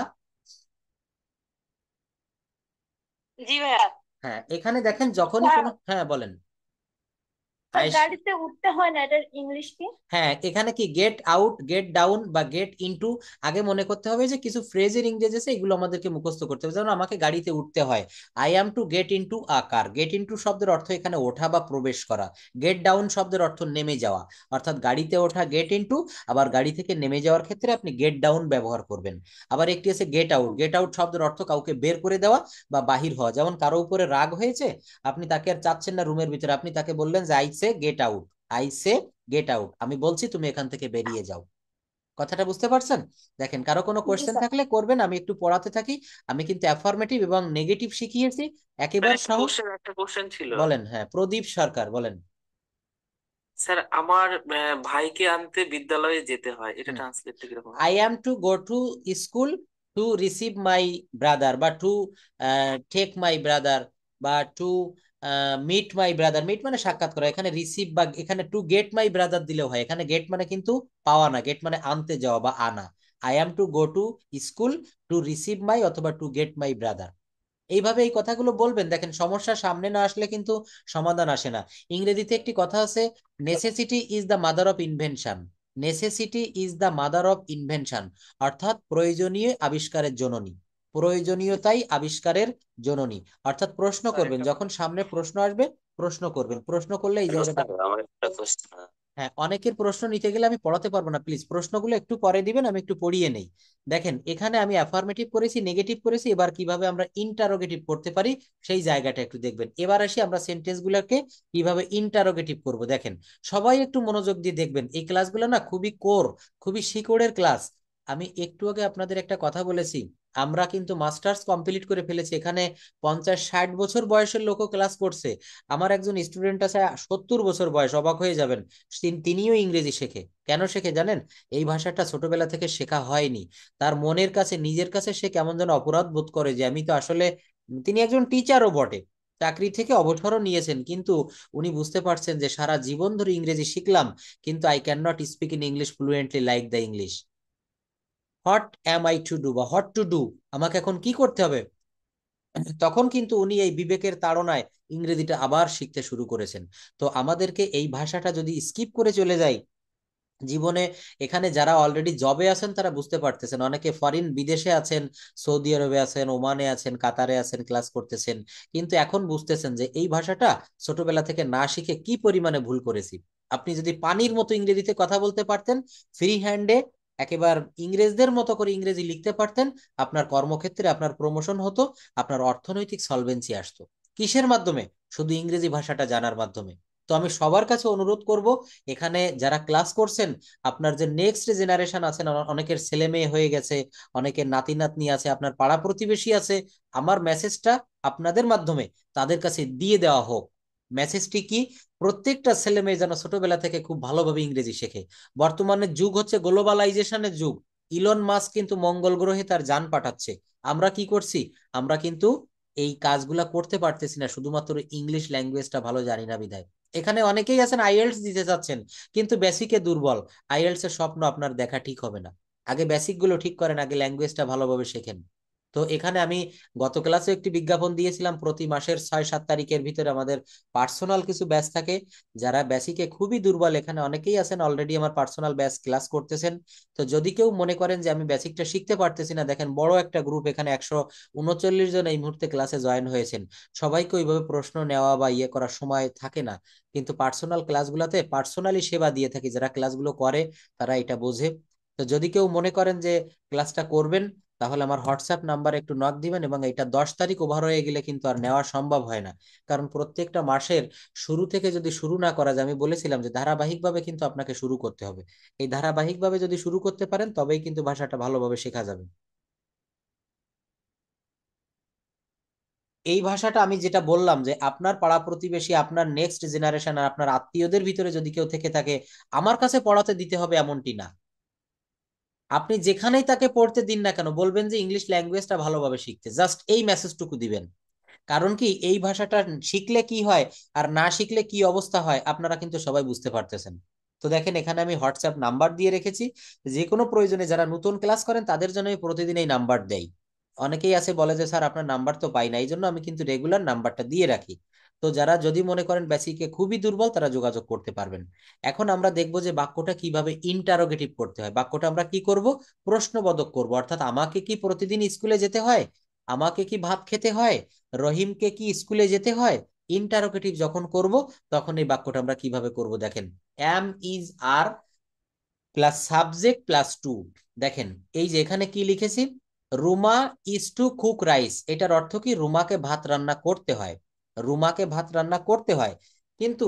জি ভাইয়া। হ্যাঁ, এখানে দেখেন যখনই স্যার, কোনো, হ্যাঁ বলেন। স্যার আয়েশ, গাড়িতে উঠতে হয় না, এটার ইংলিশ কি? হ্যাঁ এখানে কি গেট আউট, গেট ডাউন বা গেট ইনটু, আগে মনে করতে হবে যে কিছু ফ্রেজের ইংরেজি আছে, এগুলো আমাদেরকে মুখস্থ করতে হবে। যেমন আমাকে গাড়িতে উঠতে হয়, I am to get into a car. Gate into শব্দের অর্থ এখানে ওঠা বা প্রবেশ করা। গেট ডাউন শব্দের অর্থ নেমে যাওয়া, অর্থাৎ গাড়িতে ওঠা গেট ইনটু, আবার গাড়ি থেকে নেমে যাওয়ার ক্ষেত্রে আপনি গেট ডাউন ব্যবহার করবেন। আবার একটি আছে গেট আউট, গেট আউট শব্দের অর্থ কাউকে বের করে দেওয়া বা বাহির হওয়া। যেমন কারো উপরে রাগ হয়েছে, আপনি তাকে আর চাচ্ছেন না রুমের ভিতরে, আপনি তাকে বললেন যে I say get out, I say get out, আমি বলছি তুমি এখান থেকে বেরিয়ে যাও। কথাটা বুঝতে পারছেন? দেখেন, কারো কোনো জি কোয়েশ্চেন স্যার। থাকলে করবেন, আমি একটু পড়াতে থাকি। আমি কিন্তু অ্যাফার্মেটিভ এবং নেগেটিভ শিখিয়েছি একেবারে সহজ। একটা কোশ্চেন ছিল। বলেন, হ্যাঁ প্রদীপ সরকার বলেন। স্যার আমার ভাইকে আনতে বিদ্যালয়ে যেতে হয়, এটা হুম, ট্রান্সলেটটা কিরকম আই হবে? Am to go to school to receive my brother বা টু টেক মাই ব্রাদার বা to meet my brother, meet মানে সাক্ষাৎ করা, এখানে রিসিভ বা এখানে টু গেট মাই ব্রাদার দিলেও হয়। এখানে গেট মানে কিন্তু পাওয়া না, গেট মানে আনতে যাওয়া বা আনা। I am to go to school to receive মাই অথবা টু গেট মাই ব্রাদার। এইভাবে এই কথাগুলো বলবেন। দেখেন সমস্যা সামনে না আসলে কিন্তু সমাধান আসে না। ইংরেজিতে একটি কথা আছে, necessity is the mother of invention. Necessity is the mother of invention, অর্থাৎ প্রয়োজনীয় আবিষ্কারের জননী। প্রয়োজনীয়তাই আবিষ্কারের জননী। অর্থাৎ প্রশ্ন স্যার করবেন, একটা যখন সামনে প্রশ্ন আসবে প্রশ্ন করবেন, প্রশ্ন করলে এই হ্যালো জায়গাটা। স্যার, আমার একটা কোশ্চেন। হ্যাঁ, অনেকের প্রশ্ন নিতে গেলে আমি পড়াতে পারবো না, প্লিজ প্রশ্নগুলো একটু পরে দিবেন, আমি একটু পড়িয়ে নেই। দেখেন এখানে আমি অ্যাফার্মেটিভ করেছি, নেগেটিভ করেছি, এবার কিভাবে আমরা ইন্টারোগেটিভ করতে পারি সেই জায়গাটা একটু দেখবেন। এবার আসি আমরা সেন্টেন্স গুলোকে কিভাবে ইন্টারোগেটিভ করব। দেখেন সবাই একটু মনোযোগ দিয়ে দেখবেন, এই ক্লাসগুলো না খুবই কোর, খুবই শিকড়ের ক্লাস। আমি একটু আগে আপনাদের একটা কথা বলেছি, আমরা কিন্তু মাস্টার্স কমপ্লিট করে ফেলেছি, এখানে 50-60 বছর বয়সের লোকও ক্লাস করছে। আমার একজন স্টুডেন্ট আছে 70 বছর বয়স, অবাক হয়ে যাবেন। তিনিও ইংরেজি শেখে। কেন শেখে জানেন? এই ভাষাটা ছোটবেলা থেকে শেখা হয়নি। তার মনের কাছে, নিজের কাছে সে কেমন যেন অপরাধ বোধ করে যে আমি তো আসলে, তিনি একজন টিচারও বটে, চাকরি থেকে অবসরও নিয়েছেন, কিন্তু উনি বুঝতে পারছেন যে সারা জীবন ধরে ইংরেজি শিখলাম, কিন্তু I can not speak in English fluently like the English. What am I to do বা হোয়াট টু ডু, আমাকে এখন কি করতে হবে। তখন কিন্তু উনি এই বিবেকের তাড়নায় ইংরেজিটা আবার শিখতে শুরু করেছেন। তো আমাদেরকে এই ভাষাটা যদি স্কিপ করে চলে যাই জীবনে, এখানে যারা অলরেডি জবে আছেন তারা বুঝতে পারতেছেন, অনেকে ফরেন বিদেশে আছেন, সৌদি আরবে আছেন, ওমানে আছেন, কাতারে আছেন, ক্লাস করতেছেন, কিন্তু এখন বুঝতেছেন যে এই ভাষাটা ছোটবেলা থেকে না শিখে কি পরিমাণে ভুল করেছি। আপনি যদি পানির মতো ইংরেজিতে কথা বলতে পারতেন, ফ্রি হ্যান্ডে একেবারে ইংরেজদের মতো করে ইংরেজি লিখতে পারতেন, আপনার কর্মক্ষেত্রে আপনার প্রমোশন হতো, আপনার অর্থনৈতিক সলভেন্সি আসতো। কিসের মাধ্যমে? শুধু ইংরেজি ভাষাটা জানার মাধ্যমে। তো আমি সবার কাছে অনুরোধ করব, এখানে যারা ক্লাস করছেন, আপনার যে নেক্সট জেনারেশন আছেন, অনেকের ছেলে মেয়ে হয়ে গেছে, অনেকের নাতি নাতনি আছে, আপনার পাড়া প্রতিবেশী আছে, আমার মেসেজটা আপনাদের মাধ্যমে তাদের কাছে দিয়ে দেওয়া হোক। মেসেজটি কি? প্রত্যেকটা ছেলে মেয়ে যেন ছোটবেলা থেকে খুব ভালোভাবে ইংরেজি শেখে। বর্তমানে যুগ হচ্ছে গ্লোবালাইজেশনের যুগ। ইলন মাস্ক কিন্তু মঙ্গল গ্রহে তার যান পাঠাচ্ছে। আমরা কি করছি? আমরা কিন্তু এই কাজগুলা করতে পারতেছি না, শুধুমাত্র ইংলিশ ল্যাঙ্গুয়েজটা ভালো জানি না বিধায়। এখানে অনেকেই আছেন আইএলটিএস দিতে চাচ্ছেন, কিন্তু বেসিকে দুর্বল। আইএলটিএস এর স্বপ্ন আপনার দেখা ঠিক হবে না। আগে বেসিক গুলো ঠিক করেন, আগে ল্যাঙ্গুয়েজটা ভালোভাবে শেখেন। তো এখানে আমি গত ক্লাসে একটি বিজ্ঞাপন দিয়েছিলাম, প্রতি মাসের 6-7 তারিখের ভিতরে আমাদের পার্সোনাল কিছু ব্যাচ থাকে। যারা বেসিকে খুবই দুর্বল, এখানে অনেকেই আছেন অলরেডি আমার পার্সোনাল ব্যাচ ক্লাস করতেছেন। তো যদি কেউ মনে করেন যে আমি বেসিকটা শিখতে পারতেছি না, দেখেন বড় একটা গ্রুপ, এখানে 139 জন এই মুহূর্তে ক্লাসে জয়েন হয়েছেন। সবাইকে ওইভাবে প্রশ্ন নেওয়া বা ইয়ে করার সময় থাকে না, কিন্তু পার্সোনাল ক্লাসগুলোতে পার্সোনালি সেবা দিয়ে থাকি, যারা ক্লাসগুলো করে তারা এটা বোঝে। তো যদি কেউ মনে করেন যে ক্লাসটা করবেন, তাহলে আমার হোয়াটসঅ্যাপ নাম্বার একটু নক দিবেন, এবং এটা 10 তারিখ ওভার হয়ে গেলে কিন্তু আর নেওয়া সম্ভব হয় না। কারণ প্রত্যেকটা মাসের শুরু থেকে যদি শুরু না করা যায়, আমি বলেছিলাম যে ধারাবাহিকভাবে কিন্তু আপনাকে শুরু করতে হবে। এই ধারাবাহিকভাবে যদি শুরু করতে পারেন তবেই কিন্তু ভাষাটা ভালোভাবে শেখা যাবে। এই ভাষাটা আমি যেটা বললাম যে আপনার পাড়া প্রতিবেশী, আপনার নেক্সট জেনারেশন আর আপনার আত্মীয়দের ভিতরে যদি কেউ থেকে থাকে, আমার কাছে পড়াতে দিতে হবে এমনটি না। আপনি যেখানেই তাকে পড়তে দিন না কেন, বলবেন যে ইংলিশ ল্যাঙ্গুয়েজটা ভালোভাবে শিখতে, জাস্ট এই মেসেজটুকু দিবেন। কারণ কি, এই ভাষাটা শিখলে কি হয় আর না শিখলে কি অবস্থা হয় আপনারা কিন্তু সবাই বুঝতে পারতেছেন। তো দেখেন এখানে আমি হোয়াটসঅ্যাপ নাম্বার দিয়ে রেখেছি, যে কোনো প্রয়োজনে যারা নতুন ক্লাস করেন তাদের জন্য আমি প্রতিদিন এই নাম্বার দেই। অনেকেই আছে বলে যে স্যার আপনার নাম্বার তো পাই না, এই জন্য আমি কিন্তু রেগুলার নাম্বারটা দিয়ে রাখি। তো যারা যদি মনে করেন বেসিকে খুবই দুর্বল, তারা যোগাযোগ করতে পারবেন। এখন আমরা দেখবো যে বাক্যটা কিভাবে ইন্টারোগেটিভ করতে হয়। বাক্যটা আমরা কি করব? প্রশ্নবোধক করব। অর্থাৎ আমাকে কি প্রতিদিন স্কুলে যেতে হয়? আমাকে কি ভাত খেতে হয়? রহিমকে কি স্কুলে যেতে হয়? ইন্টারোগেটিভ যখন করব, তখন এই বাক্যটা আমরা কিভাবে করব দেখেন। Am is are plus subject plus to. দেখেন এই যে এখানে কি লিখেছি, Ruma is to cook rice, এটার অর্থ কি? রুমাকে ভাত রান্না করতে হয়। রুমাকে ভাত রান্না করতে হয়। কিন্তু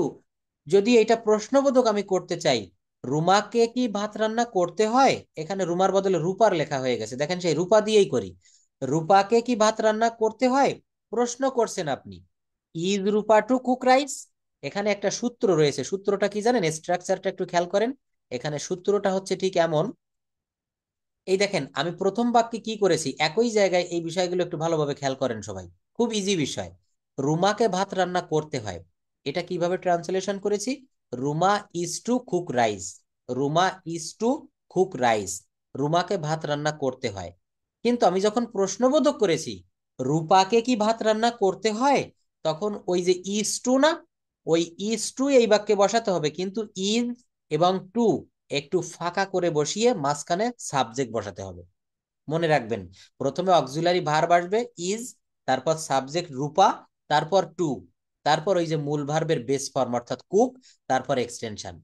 যদি এটা প্রশ্নবোধক আমি করতে চাই, রুমাকে কি ভাত রান্না করতে হয়, এখানে রুমার বদলে রূপার লেখা হয়ে গেছে, দেখেন সেই রূপা দিয়েই করি। রূপাকে কি ভাত রান্না করতে হয়? প্রশ্ন করছেন আপনি। Is Rupa two cook rice? এখানে একটা সূত্র রয়েছে, সূত্রটা কি জানেন? স্ট্রাকচারটা একটু খেয়াল করেন। এখানে সূত্রটা হচ্ছে ঠিক এমন, এই দেখেন আমি প্রথম বাক্যে কি করেছি, একই জায়গায় এই বিষয়গুলো একটু ভালোভাবে খেয়াল করেন সবাই, খুব ইজি বিষয়। রুমাকে ভাত রান্না করতে হয়, এটা কিভাবে ট্রান্সলেশন করেছি? Ruma is to cook rice, Ruma is to cook rice, রুমাকে ভাত রান্না করতে হয়। কিন্তু আমি যখন প্রশ্নবোধক করেছি রূপাকে কি ভাত রান্না করতে হয়, তখন ওই যে ইজ টু না, ওই ইজ টু এই বাক্যে বসাতে হবে, কিন্তু ইজ এবং টু একটু ফাঁকা করে বসিয়ে মাঝখানে সাবজেক্ট বসাতে হবে। মনে রাখবেন, প্রথমে অক্সিলারি ভার্ব আসবে ইজ, তারপর সাবজেক্ট রূপা, তারপর টু, তারপর ওই যে মূল ভার্বের বেস ফর্ম অর্থাৎ কুক, তারপর এক্সটেনশন।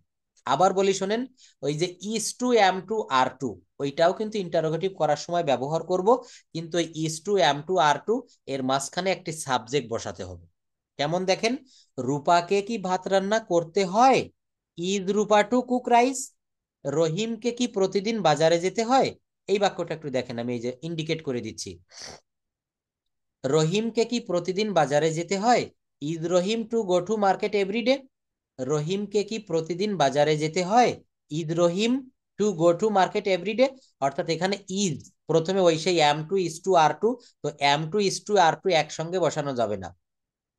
আবার বলি শোনেন, ওই যে is to, am to, are to, ওইটাও কিন্তু ইন্টারোগেটিভ করার সময় ব্যবহার করব, কিন্তু ওই is to, am to, are to এর মাঝখানে একটি সাবজেক্ট বসাতে হবে। কেমন দেখেন, রূপাকে কি ভাত রান্না করতে হয়? Is Rupa two cook rice? রহিমকে কি প্রতিদিন বাজারে যেতে হয়? এই বাক্যটা একটু দেখেন, আমি এই যে ইন্ডিকেট করে দিচ্ছি। রহিমকে কি প্রতিদিন বাজারে যেতে হয়? Is Rahim to go to market everyday? রহিমকে কি প্রতিদিন বাজারে যেতে হয়? Is Rahim to go to market everyday? অর্থাৎ এখানে ইজ প্রথমে ওই সেই am to is to are to, তো am to is to are to একসঙ্গে বসানো যাবে না।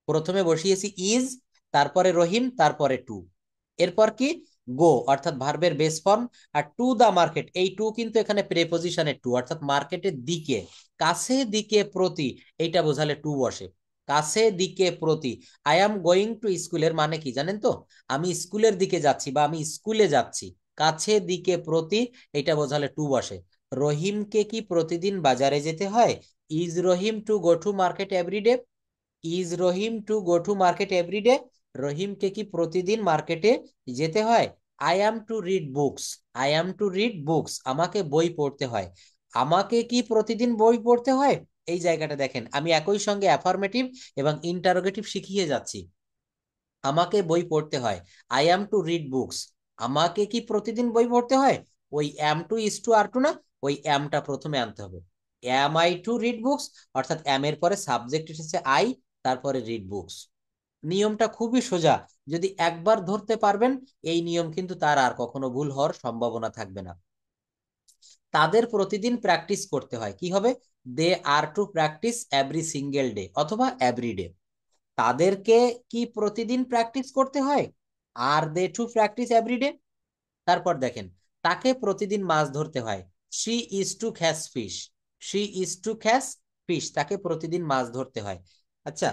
প্রথমে বসিয়েছি ইজ, তারপরে রহিম, তারপরে টু, এরপর কি গো অর্থাৎ ভার্বের বেস ফর্ম, আর টু দা মার্কেট, এই টু কিন্তু এখানে প্রেপোজিশনের টু, অর্থাৎ মার্কেটের দিকে, কাছে, দিকে, প্রতি, এইটা বোঝালে টু বসে। কাছে, দিকে, প্রতি। আই এম গোয়িং টু স্কুলের মানে কি জানেন তো? আমি স্কুলের দিকে যাচ্ছি বা আমি স্কুলে যাচ্ছি। কাছে, দিকে, প্রতি, এটা বোঝালে টু বসে। রহিমকে কি প্রতিদিন বাজারে যেতে হয়? Is Rahim to go to market everyday? Is Rahim to go to market everyday? রহিমকে কি প্রতিদিন মার্কেটে যেতে হয়? I am to read books, I am to read books, আমাকে বই পড়তে হয়। আমাকে কি প্রতিদিন বই পড়তে হয়? এই জায়গাটা দেখেন, আমি একই সঙ্গে অ্যাফার্মেটিভ এবং ইন্টারোগেটিভ শিখিয়ে যাচ্ছি। আমাকে বই পড়তে হয়, I am to read books. আমাকে কি প্রতিদিন বই পড়তে হয়? ওই am to is to are to না, ওই অ্যামটা প্রথমে আনতে হবে। Am I to read books, অর্থাৎ অ্যাম এর পরে সাবজেক্ট এসেছে আই, তারপরে রিড বুকস। নিয়মটা খুবই সোজা, যদি একবার ধরতে পারবেন এই নিয়ম, কিন্তু তার আর কখনো ভুল হওয়ার সম্ভাবনা থাকবে না। তাদের প্রতিদিন প্র্যাকটিস করতে হয়, কি হবে? They are to practice every single day অথবা এভরি ডে। তাদেরকে কি প্রতিদিন প্র্যাকটিস করতে হয়? Are they to practice everyday? তারপর দেখেন, তাকে প্রতিদিন মাছ ধরতে হয়, she is to catch fish, she is to catch fish, তাকে প্রতিদিন মাছ ধরতে হয়। আচ্ছা,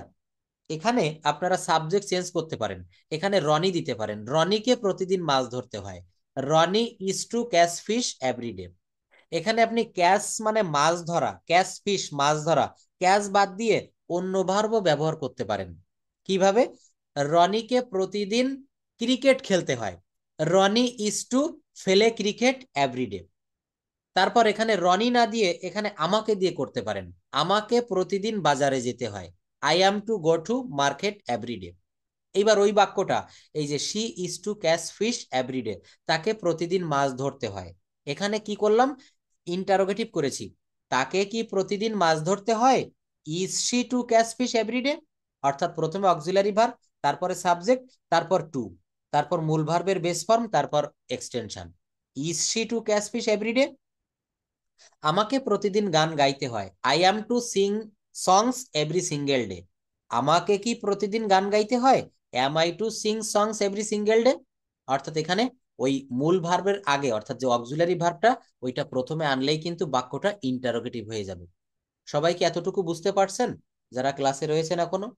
এখানে আপনারা সাবজেক্ট চেঞ্জ করতে পারেন, এখানে রনি দিতে পারেন, রনিকে প্রতিদিন মাছ ধরতে হয়, Rony is to catch fish everyday. এখানে আপনি ক্যাচ মানে মাছ ধরা, ক্যাচ ফিশ মাছ ধরা, ক্যাচ বাদ দিয়ে অন্য ভার্বও ব্যবহার করতে পারেন। কিভাবে? রনিকে প্রতিদিন ক্রিকেট খেলতে হয়, রনি ইজ টু ফেলে ক্রিকেট এভরিডে। তারপর এখানে রনি না দিয়ে এখানে আমাকে দিয়ে করতে পারেন, আমাকে প্রতিদিন বাজারে যেতে হয়, I am to go to market everyday. এইবার ওই বাক্যটা, এই যে she is to catch fish everyday, তাকে প্রতিদিন মাছ ধরতে হয়। এখানে কি করলাম? ইন্টারোগেটিভ করেছি, তাকে কি প্রতিদিন মাছ ধরতে হয়? Is she to catch fish everyday? অর্থাৎ প্রথমে অক্সিলারি ভার্ব, তারপরে সাবজেক্ট, তারপর টু, তারপর মূল ভার্বের বেস ফর্ম, তারপর extension. Is she to catch fish everyday? আমাকে প্রতিদিন গান গাইতে হয়, I am to sing songs every single day. আমাকে কি প্রতিদিন গান গাইতে হয়? Am I to sing songs every single day? অর্থাৎ এখানে ওই মূল ভার্বের আগে অর্থাৎ যে অক্সিলারি ভার্বটা ওইটা প্রথমে আনলেই কিন্তু বাক্যটা ইন্টারোগেটিভ হয়ে যাবে। সবাই কি এতটুকু বুঝতে পারছেন যারা ক্লাসে রয়েছেন এখনো?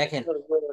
দেখেন,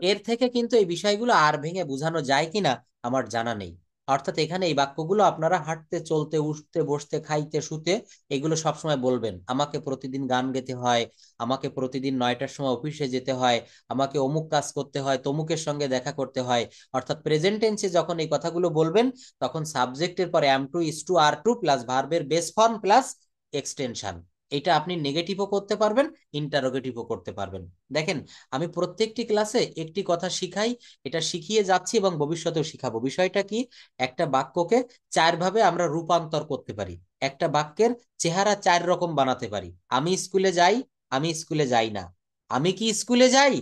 এর থেকে কিন্তু এই বিষয়গুলো আর ভেঙে বোঝানো যায় কিনা আমার জানা নেই। অর্থাৎ এখানে এই বাক্যগুলো আপনারা হাঁটতে, চলতে, উঠতে, বসতে, খাইতে, শুতে এগুলো সবসময় বলবেন। আমাকে প্রতিদিন গান গেতে হয়, আমাকে প্রতিদিন 9টার সময় অফিসে যেতে হয়, আমাকে অমুক কাজ করতে হয়, তমুকের সঙ্গে দেখা করতে হয়। অর্থাৎ প্রেজেন্ট টেন্সে যখন এই কথাগুলো বলবেন তখন সাবজেক্টের পর am to is to are to plus ভার্বের বেস ফর্ম প্লাস এক্সটেনশন। এটা আপনি নেগেটিভও করতে পারবেন, ইন্টারোগেটিভও করতে পারবেন। দেখেন, আমি প্রত্যেকটি ক্লাসে একটি কথা শিখাই, এটা শিখিয়ে যাচ্ছি এবং ভবিষ্যতেও শিখাবো। বিষয়টা কি? একটা বাক্যকে 4 ভাবে আমরা রূপান্তর করতে পারি, একটা বাক্যের চেহারা 4 রকম বানাতে পারি। আমি স্কুলে যাই, আমি স্কুলে যাই না, আমি কি স্কুলে যাই,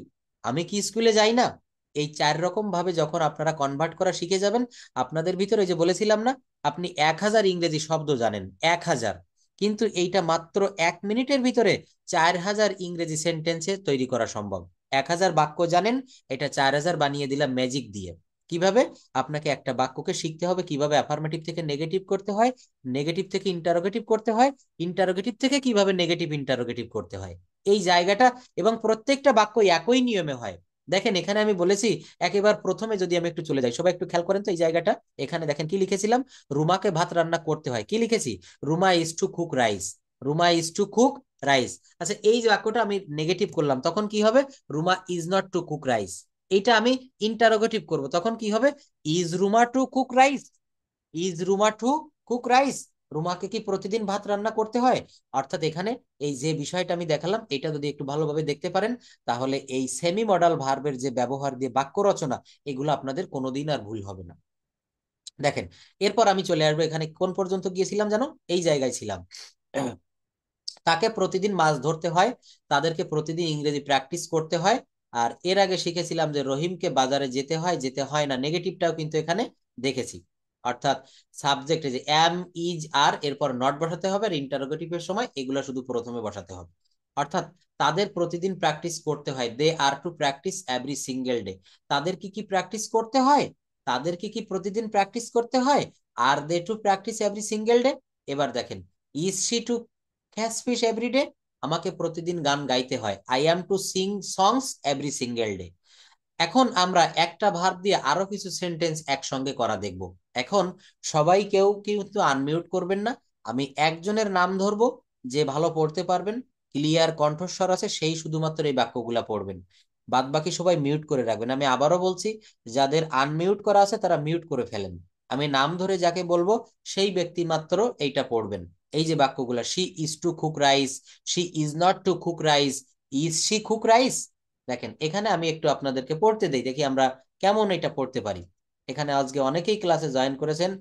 আমি কি স্কুলে যাই না। এই 4 রকম ভাবে যখন আপনারা কনভার্ট করা শিখে যাবেন, আপনাদের ভিতরে যে বলেছিলাম না, আপনি 1000 ইংরেজি শব্দ জানেন, 1000, কিন্তু এইটা মাত্র 1 মিনিটের ভিতরে 4000 ইংরেজি সেন্টেন্সে তৈরি করা সম্ভব। 1000 বাক্য জানেন, এটা 4000 বানিয়ে দিলাম ম্যাজিক দিয়ে। কিভাবে? আপনাকে একটা বাক্যকে শিখতে হবে কিভাবে অ্যাফার্মেটিভ থেকে নেগেটিভ করতে হয়, নেগেটিভ থেকে ইন্টারোগেটিভ করতে হয়, ইন্টারোগেটিভ থেকে কিভাবে নেগেটিভ ইন্টারোগেটিভ করতে হয়, এই জায়গাটা। এবং প্রত্যেকটা বাক্য একই নিয়মে হয়। দেখেন এখানে আমি বলেছি, একেবারে প্রথমে যদি আমি একটু চলে যাই, সবাই একটু খেয়াল করেন তো এই জায়গাটা। এখানে দেখেন কি লিখেছিলাম, রুমাকে ভাত রান্না করতে হয়, কি লিখেছি, Ruma is to cook rice, Ruma is to cook rice. আচ্ছা এই যে বাক্যটা আমি নেগেটিভ করলাম, তখন কি হবে, Ruma is not to cook rice. এইটা আমি ইন্টারোগেটিভ করব, তখন কি হবে, is Ruma to cook rice, is Ruma to cook rice. রুমাকে কি প্রতিদিন ভাত রান্না করতে হয়? অর্থাৎ এখানে এই যে বিষয়টা আমি দেখালাম, এটা যদি একটু ভালোভাবে দেখতে পারেন, তাহলে এই সেমি মডাল ভার্বের যে ব্যবহার দিয়ে বাক্য রচনা, এগুলো আপনাদের কোনোদিন আর ভুল হবে না। দেখেন এরপর আমি চলে আসবো, এখানে কোন পর্যন্ত গিয়েছিলাম জানো, এই জায়গায় ছিলাম। তাকে প্রতিদিন মাছ ধরতে হয়, তাদেরকে প্রতিদিন ইংরেজি প্র্যাকটিস করতে হয়। আর এর আগে শিখেছিলাম যে রহিমকে বাজারে যেতে হয়, যেতে হয় না, নেগেটিভটাও কিন্তু এখানে দেখেছি। অর্থাৎ সাবজেক্টে যে এম ইজ আর, এরপর নট বসাতে হবে, আর ইন্টারোগেটিভের সময় এগুলো শুধু প্রথমে বসাতে হবে। অর্থাৎ তাদের প্রতিদিন প্র্যাকটিস করতে হয়, they are to practice every single day. তাদের কি কি প্র্যাকটিস করতে হয়, তাদের কি কি প্রতিদিন প্র্যাকটিস করতে হয়, are they to practice every single day. এবার দেখেন, is she to catch fish everyday, আমাকে প্রতিদিন গান গাইতে হয়, I am to sing songs every single day. এখন আমরা একটা ভার্ব দিয়ে আরো কিছু সেন্টেন্স একসঙ্গে করা দেখব। এখন সবাই কেউ কিন্তু আনমিউট করবেন না, আমি একজনের নাম ধরবো, যে ভালো পড়তে পারবেন, ক্লিয়ার কণ্ঠস্বর আছে, সেই শুধুমাত্র এই বাক্যগুলা পড়বেন। বাদ বাকি সবাই মিউট করে রাখবেন। আমি আবারও বলছি, যাদের আনমিউট করা আছে তারা মিউট করে ফেলেন। আমি নাম ধরে যাকে বলবো সেই ব্যক্তি মাত্র এইটা পড়বেন। এই যে বাক্যগুলা, she is to cook rice, she is not to cook rice, is she cook rice. দেখেন এখানে আমি একটু আপনাদেরকে পড়তে দেই, দেখি আমরা কেমন এটা পড়তে পারি। এখানে আজকে অনেকেই ক্লাসে জয়েন করেছেন।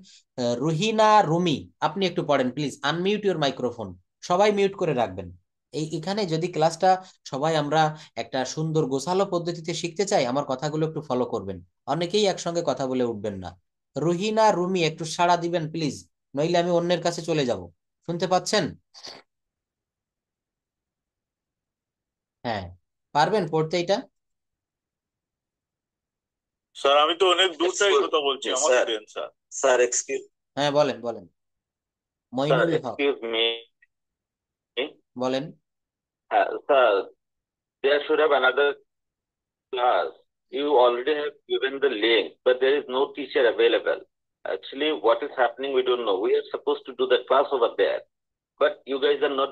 রুহিনা, রুমি, আপনি একটু পড়েন প্লিজ, আনমিউট ইউর মাইক্রোফোন, সবাই মিউট করে রাখবেন। এখানে যদি ক্লাসটা সবাই আমরা একটা সুন্দর গোছালো পদ্ধতিতে শিখতে চাই, আমার কথাগুলো একটু ফলো করবেন, অনেকেই একসঙ্গে কথা বলে উঠবেন না। রুহিনা, রুমি একটু সাড়া দিবেন প্লিজ, নইলে আমি অন্যের কাছে চলে যাব। শুনতে পাচ্ছেন? হ্যাঁ, পারবেন পড়তে এটা? স্যার আমি তো অনেক দূর থেকে কথা বলছি, আমাকে দেন স্যার। স্যার এক্সকিউজ হ্যাঁ বলেন বলেন, sir Moinul Haque excuse me বলেন। Sir, there should have another class. You already have given the link, but there is no teacher available. Actually, what is happening, we don't know. We are supposed to do the class over there, but you guys are not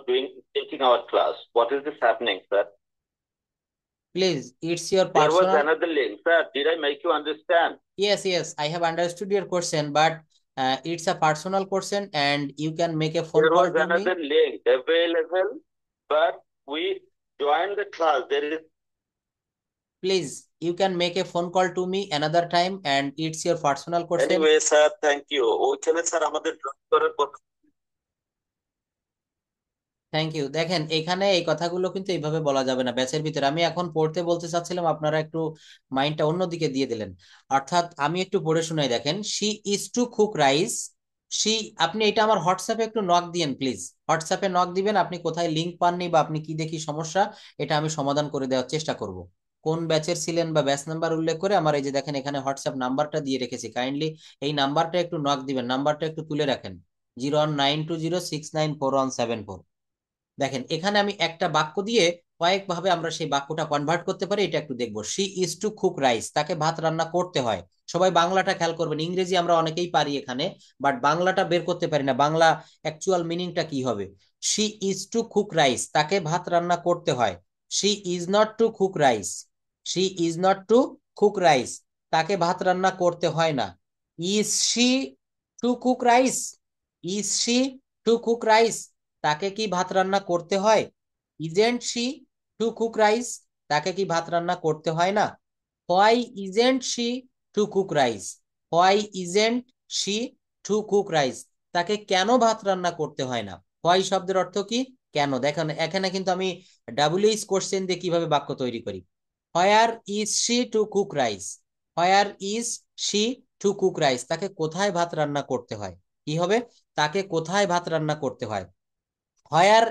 taking our class. What is this happening, sir? Please, it's your There was personal. another link, sir. Did I make you understand? Yes, yes, I have understood your question, but it's a personal question and you can make a phone There call was to me. another link available, but we joined the class. There is Please, you can make a phone call to me another time and it's your personal question. anyway, sir. Thank you. ওইখানে sir আমাদের drop করার কথা। Thank you. দেখেন এখানে এই কথাগুলো কিন্তু এইভাবে বলা যাবে না ব্যাচের ভিতরে। আমি এখন পড়তে বলতে চাচ্ছিলাম, আপনারা একটু মাইন্ডটা অন্যদিকে দিয়ে দিলেন। অর্থাৎ আমি একটু পড়ে শোনাই, দেখেন, she is to cook rice. She, আপনি এটা আমার হোয়াটসঅ্যাপে একটু নক দিয়েন প্লিজ, হোয়াটসঅ্যাপে নক দিবেন, আপনি কোথায় লিঙ্ক পাননি বা আপনি কি দেখি সমস্যা, এটা আমি সমাধান করে দেওয়ার চেষ্টা করব। কোন ব্যাচের ছিলেন বা ব্যাচ নাম্বার উল্লেখ করে আমার এই যে দেখেন এখানে হোয়াটসঅ্যাপ নাম্বারটা দিয়ে রেখেছি, কাইন্ডলি এই নাম্বারটা একটু নক দিবেন, নাম্বারটা একটু তুলে রাখেন, 01920694174। দেখেন এখানে আমি একটা বাক্য দিয়ে কয়েকভাবে আমরা সেই বাক্যটা কনভার্ট করতে পারি, এটা একটু দেখবো। She is to cook rice, তাকে ভাত রান্না করতে হয়। সবাই বাংলাটা খেয়াল করবেন, ইংরেজি আমরা অনেকেই পারি এখানে, বাট বাংলাটা বের করতে পারি না, বাংলা অ্যাকচুয়াল মিনিংটা কি হবে। She is to cook rice, তাকে ভাত রান্না করতে হয়। She is not to cook rice, she is not to cook rice, তাকে ভাত রান্না করতে হয় না। Is she to cook rice, is she to cook rice, তাকে কি ভাত রান্না করতে হয়। Isn't she to cook rice, তাকে কি ভাত রান্না করতে হয় না। Why isn't she to cook rice, why isn't she to cook rice, তাকে কেন ভাত রান্না করতে হয় না। হোয়াই শব্দের অর্থ কি, কেন। দেখেন এখানে কিন্তু আমি ডাব্লিউএইচ কোশ্চেন দিয়ে কিভাবে বাক্য তৈরি করি। হোয়ার is she to cook rice, where is she to cook rice, তাকে কোথায় ভাত রান্না করতে হয়, কি হবে, তাকে কোথায় ভাত রান্না করতে হয়। Where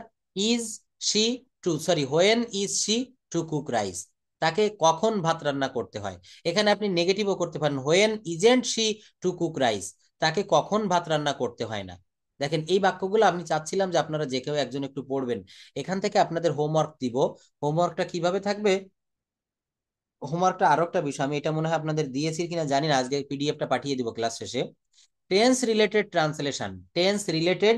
is she to sorry when is she to cook rice, তাকে কখন ভাত রান্না করতে হয়। এখানে আপনি নেগেটিভও করতে পারেন, when isn't she to cook rice, তাকে কখন ভাত রান্না করতে হয় না। দেখেন এই বাক্যগুলো আমি চাচ্ছিলাম যে আপনারা যে কেউ একজন একটু পড়বেন। এখান থেকে আপনাদের হোমওয়ার্ক দিব। হোমওয়ার্কটা কিভাবে থাকবে, হোমওয়ার্কটা আরো একটা বিষয়, আমি এটা মনে হয় আপনাদের দিয়েছি কিনা জানি না, আজকে পিডিএফটা পাঠিয়ে দিব ক্লাস শেষে। Tense related translation, tense related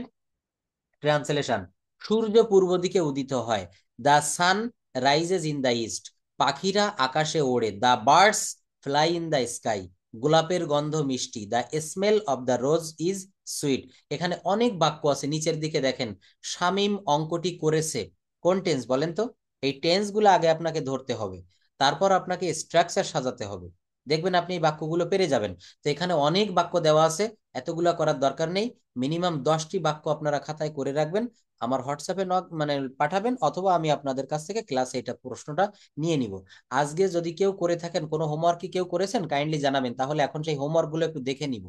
translation. সূর্য পূর্ব দিকে উদিত হয়, the sun rises in the east, পাখিরা আকাশে ওড়ে, the birds fly in the sky, গোলাপের গন্ধ মিষ্টি, the smell of the rose is sweet. এখানে অনেক বাক্য আছে, নিচের দিকে দেখেন শামীম অঙ্কটি করেছে, কোন টেন্স বলেন তো? এই টেন্স গুলো আগে আপনাকে ধরতে হবে, তারপর আপনাকে স্ট্রাকচার সাজাতে হবে, দেখবেন আপনি এই বাক্যগুলো পেরে যাবেন। তো এখানে অনেক বাক্য দেওয়া আছে, এতগুলা করার দরকার নেই। মিনিমাম 10টি বাক্য আপনারা খাতায় করে রাখবেন, আমার হোয়াটসঅ্যাপে মানে পাঠাবেন, অথবা আমি আপনাদের কাছ থেকে ক্লাসে এটা প্রশ্নটা নিয়ে নিব। আজকে যদি কেউ করে থাকেন, কোনো হোমওয়ার্ক কি কেউ করেছেন কাইন্ডলি জানাবেন, তাহলে এখন সেই হোমওয়ার্ক গুলো একটু দেখে নিব।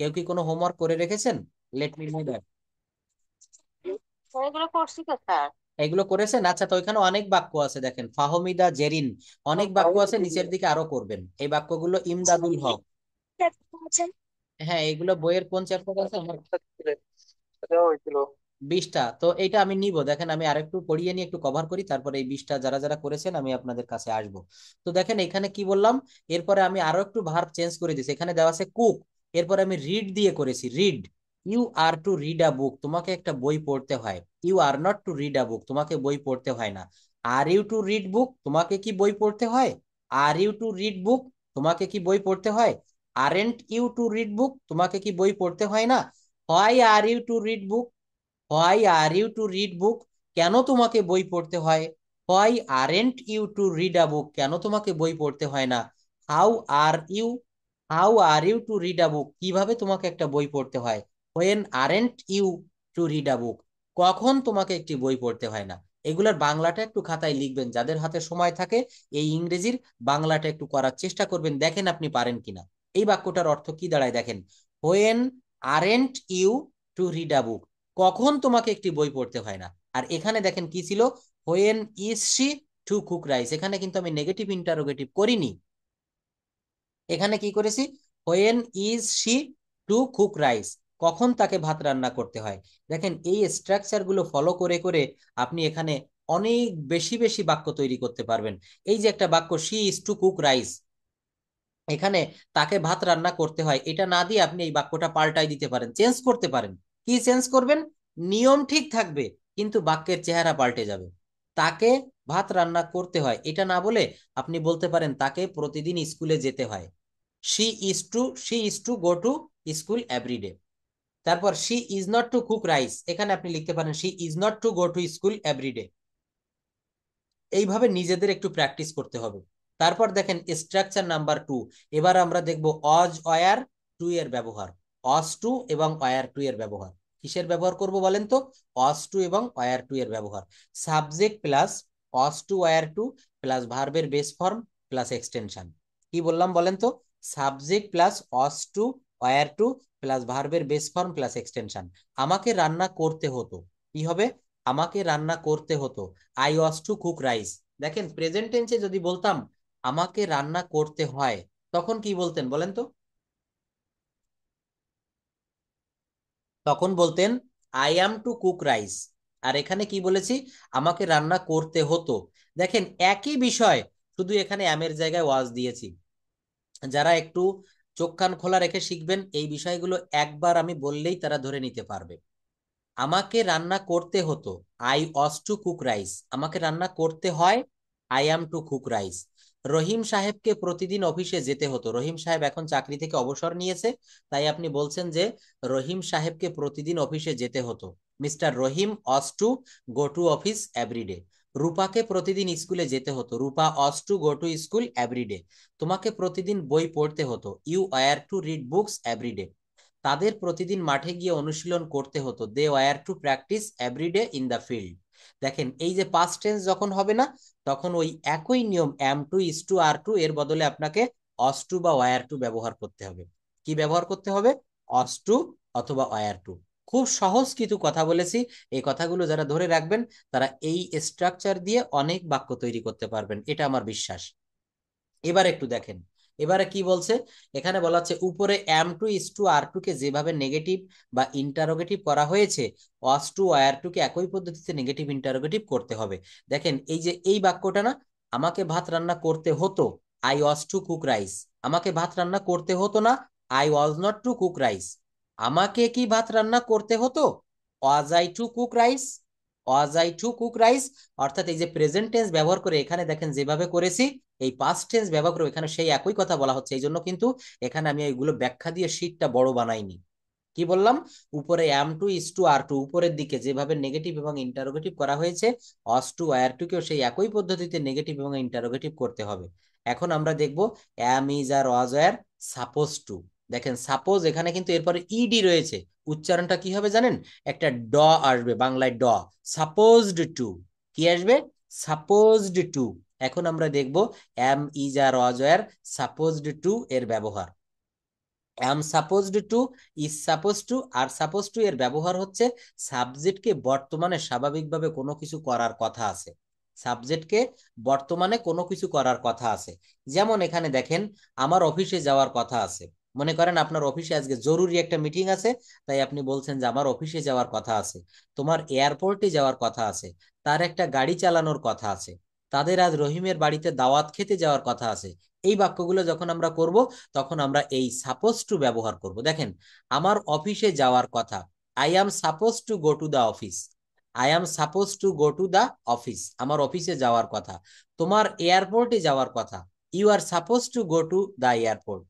কেউ কি কোনো হোমওয়ার্ক করে রেখেছেন? Late me know that. এগুলো করছি তো স্যার। এগুলো করেছেন? আচ্ছা, তো ওইখানে অনেক বাক্য আছে, দেখেন ফাহমিদা জেরিন, অনেক বাক্য আছে, নিচের দিকে আরো করবেন এই বাক্যগুলো। ইমদাদুল হক, হ্যাঁ এগুলো বইয়ের কোন চ্যাপ্টার আছে আমার? 20টা। তো এইটা আমি নিব, দেখেন আমি আরেকটু পড়িয়ে নিয়ে একটু কভার করি, তারপরে এই 20টা যারা যারা করেছেন আমি আপনাদের কাছে আসব। তো দেখেন এখানে কি বললাম, এরপরে আমি আরো একটু ভার্ব চেঞ্জ করে দিয়েছি, এখানে দেওয়া আছে কুক, এরপরে আমি রিড দিয়ে করেছি, read. You are to read a book, তোমাকে একটা বই পড়তে হয়। You are not to read a book, তোমাকে বই পড়তে হয় না। Are you to read book, তোমাকে কি বই পড়তে হয়? Are you to read book, তোমাকে কি বই পড়তে হয়? Aren't you to read book, তোমাকে কি বই পড়তে হয় না? Why are you to read book, why are you to read বুক, কেন তোমাকে বই পড়তে হয়? Why aren't you to read a book, কেন তোমাকে বই পড়তে হয় না? How are you, how are you to read a book, কিভাবে তোমাকে একটা বই পড়তে হয়? When aren't you to read a book, কখন তোমাকে একটি বই পড়তে হয় না? এগুলোর বাংলাটা একটু খাতায় লিখবেন, যাদের হাতে সময় থাকে এই ইংরেজির বাংলাটা একটু করার চেষ্টা করবেন, দেখেন আপনি পারেন কিনা। এই বাক্যটার অর্থ কি দাঁড়ায় দেখেন, when aren't you to read a book, কখন তোমাকে একটি বই পড়তে হয় না। আর এখানে দেখেন কি ছিল, when is she to cook rice, এখানে কিন্তু আমি নেগেটিভ ইন্টারোগেটিভ করিনি, এখানে কি করেছি, when is she to cook rice, কখন তাকে ভাত রান্না করতে হয়। দেখেন এই স্ট্রাকচার গুলো ফলো করে করে আপনি এখানে অনেক বেশি বেশি বাক্য তৈরি করতে পারবেন। এই যে একটা বাক্য, she is to cook rice, এখানে তাকে ভাত রান্না করতে হয়, এটা না দিয়ে আপনি এই বাক্যটা পাল্টাই দিতে পারেন, চেঞ্জ করতে পারেন। কি চেঞ্জ করবেন? নিয়ম ঠিক থাকবে কিন্তু বাক্যের চেহারা পাল্টে যাবে। তাকে ভাত রান্না করতে হয় এটা না বলে আপনি বলতে পারেন তাকে প্রতিদিন স্কুলে যেতে হয়। She is to go to school everyday. তারপর she is not to cook rice, এখানে আপনি লিখতে পারেন she is not to go to school everyday. এইভাবে নিজেদের একটু প্র্যাকটিস করতে হবে। তারপর দেখেন স্ট্রাকচার নাম্বার 2, এবার আমরা দেখব অজ অয়ার টু এর ব্যবহার। অজ টু এবং অয়ার টু এর ব্যবহার, কিসের ব্যবহার করব বলেন তো? অজ টু এবং অয়ার টু এর ব্যবহার। সাবজেক্ট প্লাস অজ টু অয়ার টু প্লাস ভার্বের বেস ফর্ম প্লাস এক্সটেনশন। কি বললাম বলেন তো? সাবজেক্ট প্লাস অজ টু অয়ার টু প্লাস ভার্বের বেস ফর্ম প্লাস এক্সটেনশন। আমাকে রান্না করতে হতো, কি হবে? আমাকে রান্না করতে হতো, I was to cook rice. দেখেন প্রেজেন্ট টেন্সে যদি বলতাম আমাকে রান্না করতে হয়, তখন কি বলতেন বলেন তো? তখন বলতেন I am to cook rice. আর এখানে কি বলেছি? আমাকে রান্না করতে হতো। দেখেন একই বিষয়, শুধু এখানে অ্যামের জায়গায় ওয়াজ দিয়েছি। যারা একটু চোখ কান খোলা রেখে শিখবেন এই বিষয়গুলো, একবার আমি বললেই তারা ধরে নিতে পারবে। আমাকে রান্না করতে হতো, I was to cook rice, আমাকে রান্না করতে হয়, I am to cook rice. Rahim সাহেবকে প্রতিদিন অফিসে যেতে হতো, রহিম সাহেব এখন চাকরি থেকে অবসর নিয়েছে, তাই আপনি বলছেন যে রহিম সাহেবকে প্রতিদিন অফিসে যেতে হতো, mister Rahim was to go to office everyday. রূপাকে প্রতিদিন স্কুলে যেতে হতো, Rupa was to go to school everyday. তোমাকে প্রতিদিন বই পড়তে হতো, you were to read books everyday. তাদের প্রতিদিন মাঠে গিয়ে অনুশীলন করতে হতো, they were to practice everyday in the field. দেখেন এই যে পাস্ট টেন্স যখন হবে না, তখন ওই একই নিয়ম am to is to are to এর বদলে আপনাকে অস টু বা ওয়্যার টু ব্যবহার করতে হবে। কি ব্যবহার করতে হবে? অস টু অথবা ওয়্যার টু। খুব সহজ কিছু কথা বলেছি, এই কথাগুলো যারা ধরে রাখবেন তারা এই স্ট্রাকচার দিয়ে অনেক বাক্য তৈরি করতে পারবেন, এটা আমার বিশ্বাস। এবার একটু দেখেন, এবারে কি বলছে, এখানে বলা হচ্ছে উপরে M2:R2 কে যেভাবে নেগেটিভ বা ইন্টারোগেটিভ করা হয়েছে, OS2OR2 কে একই পদ্ধতিতে নেগেটিভ ইন্টারোগেটিভ করতে হবে। দেখেন এই যে এই বাক্যটা না, আমাকে ভাত রান্না করতে হতো, I was to cook rice. আমাকে ভাত রান্না করতে হতো না, I was not to cook rice. আমাকে কি ভাত রান্না করতে হতো, was I two cook rice. Was I two cook rice. অর্থাৎ এই যে প্রেজেন্ট টেন্স ব্যবহার করে এখানে দেখেন যেভাবে করেছি, এই পাস্ট টেন্স ব্যবহার করে এখানে সেই একই কথা বলা হচ্ছে, এই জন্য কিন্তু এখানে আমি এইগুলো ব্যাখ্যা দিয়ে শীটটা বড় বানাইনি। কি বললাম, উপরে M2:R2 উপরের দিকে যেভাবে নেগেটিভ এবং ইন্টারোগেটিভ করা হয়েছে, OS2OR2 কেও সেই একই পদ্ধতিতে নেগেটিভ এবং ইন্টারোগেটিভ করতে হবে। এখন আমরা দেখব am is are was were suppose to. দেখেন সাপোজ এখানে কিন্তু এরপরে ইডি রয়েছে, উচ্চারণটা কি হবে জানেন, একটা ড আসবে বাংলায়, ড। সাপোজড টু, কি আসবে, সাপোজড টু। এখন আমরা দেখব am is are was were supposed to এর ব্যবহার। am supposed to, is supposed to R supposed to এর ব্যবহার হচ্ছে সাবজেক্টকে বর্তমানে স্বাভাবিকভাবে কোনো কিছু করার কথা আছে। সাবজেক্টকে বর্তমানে কোনো কিছু করার কথা আছে। যেমন এখানে দেখেন আমার অফিসে যাওয়ার কথা আছে। মনে করেন আপনার অফিসে আজকে জরুরি একটা মিটিং আছে, তাই আপনি বলছেন যে আমার অফিসে যাওয়ার কথা আছে। তোমার এয়ারপোর্টে যাওয়ার কথা আছে, তার একটা গাড়ি চালানোর কথা আছে, তাদের আজ রহিমের বাড়িতে দাওয়াত খেতে যাওয়ার কথা আছে। এই বাক্যগুলো যখন আমরা করব তখন আমরা এই সাপোজ টু ব্যবহার করব। দেখেন আমার অফিসে যাওয়ার কথা, I am suppose to go to the office. I am suppose to go to the office, আমার অফিসে যাওয়ার কথা। তোমার এয়ারপোর্টে যাওয়ার কথা, you are suppose to go to the airport.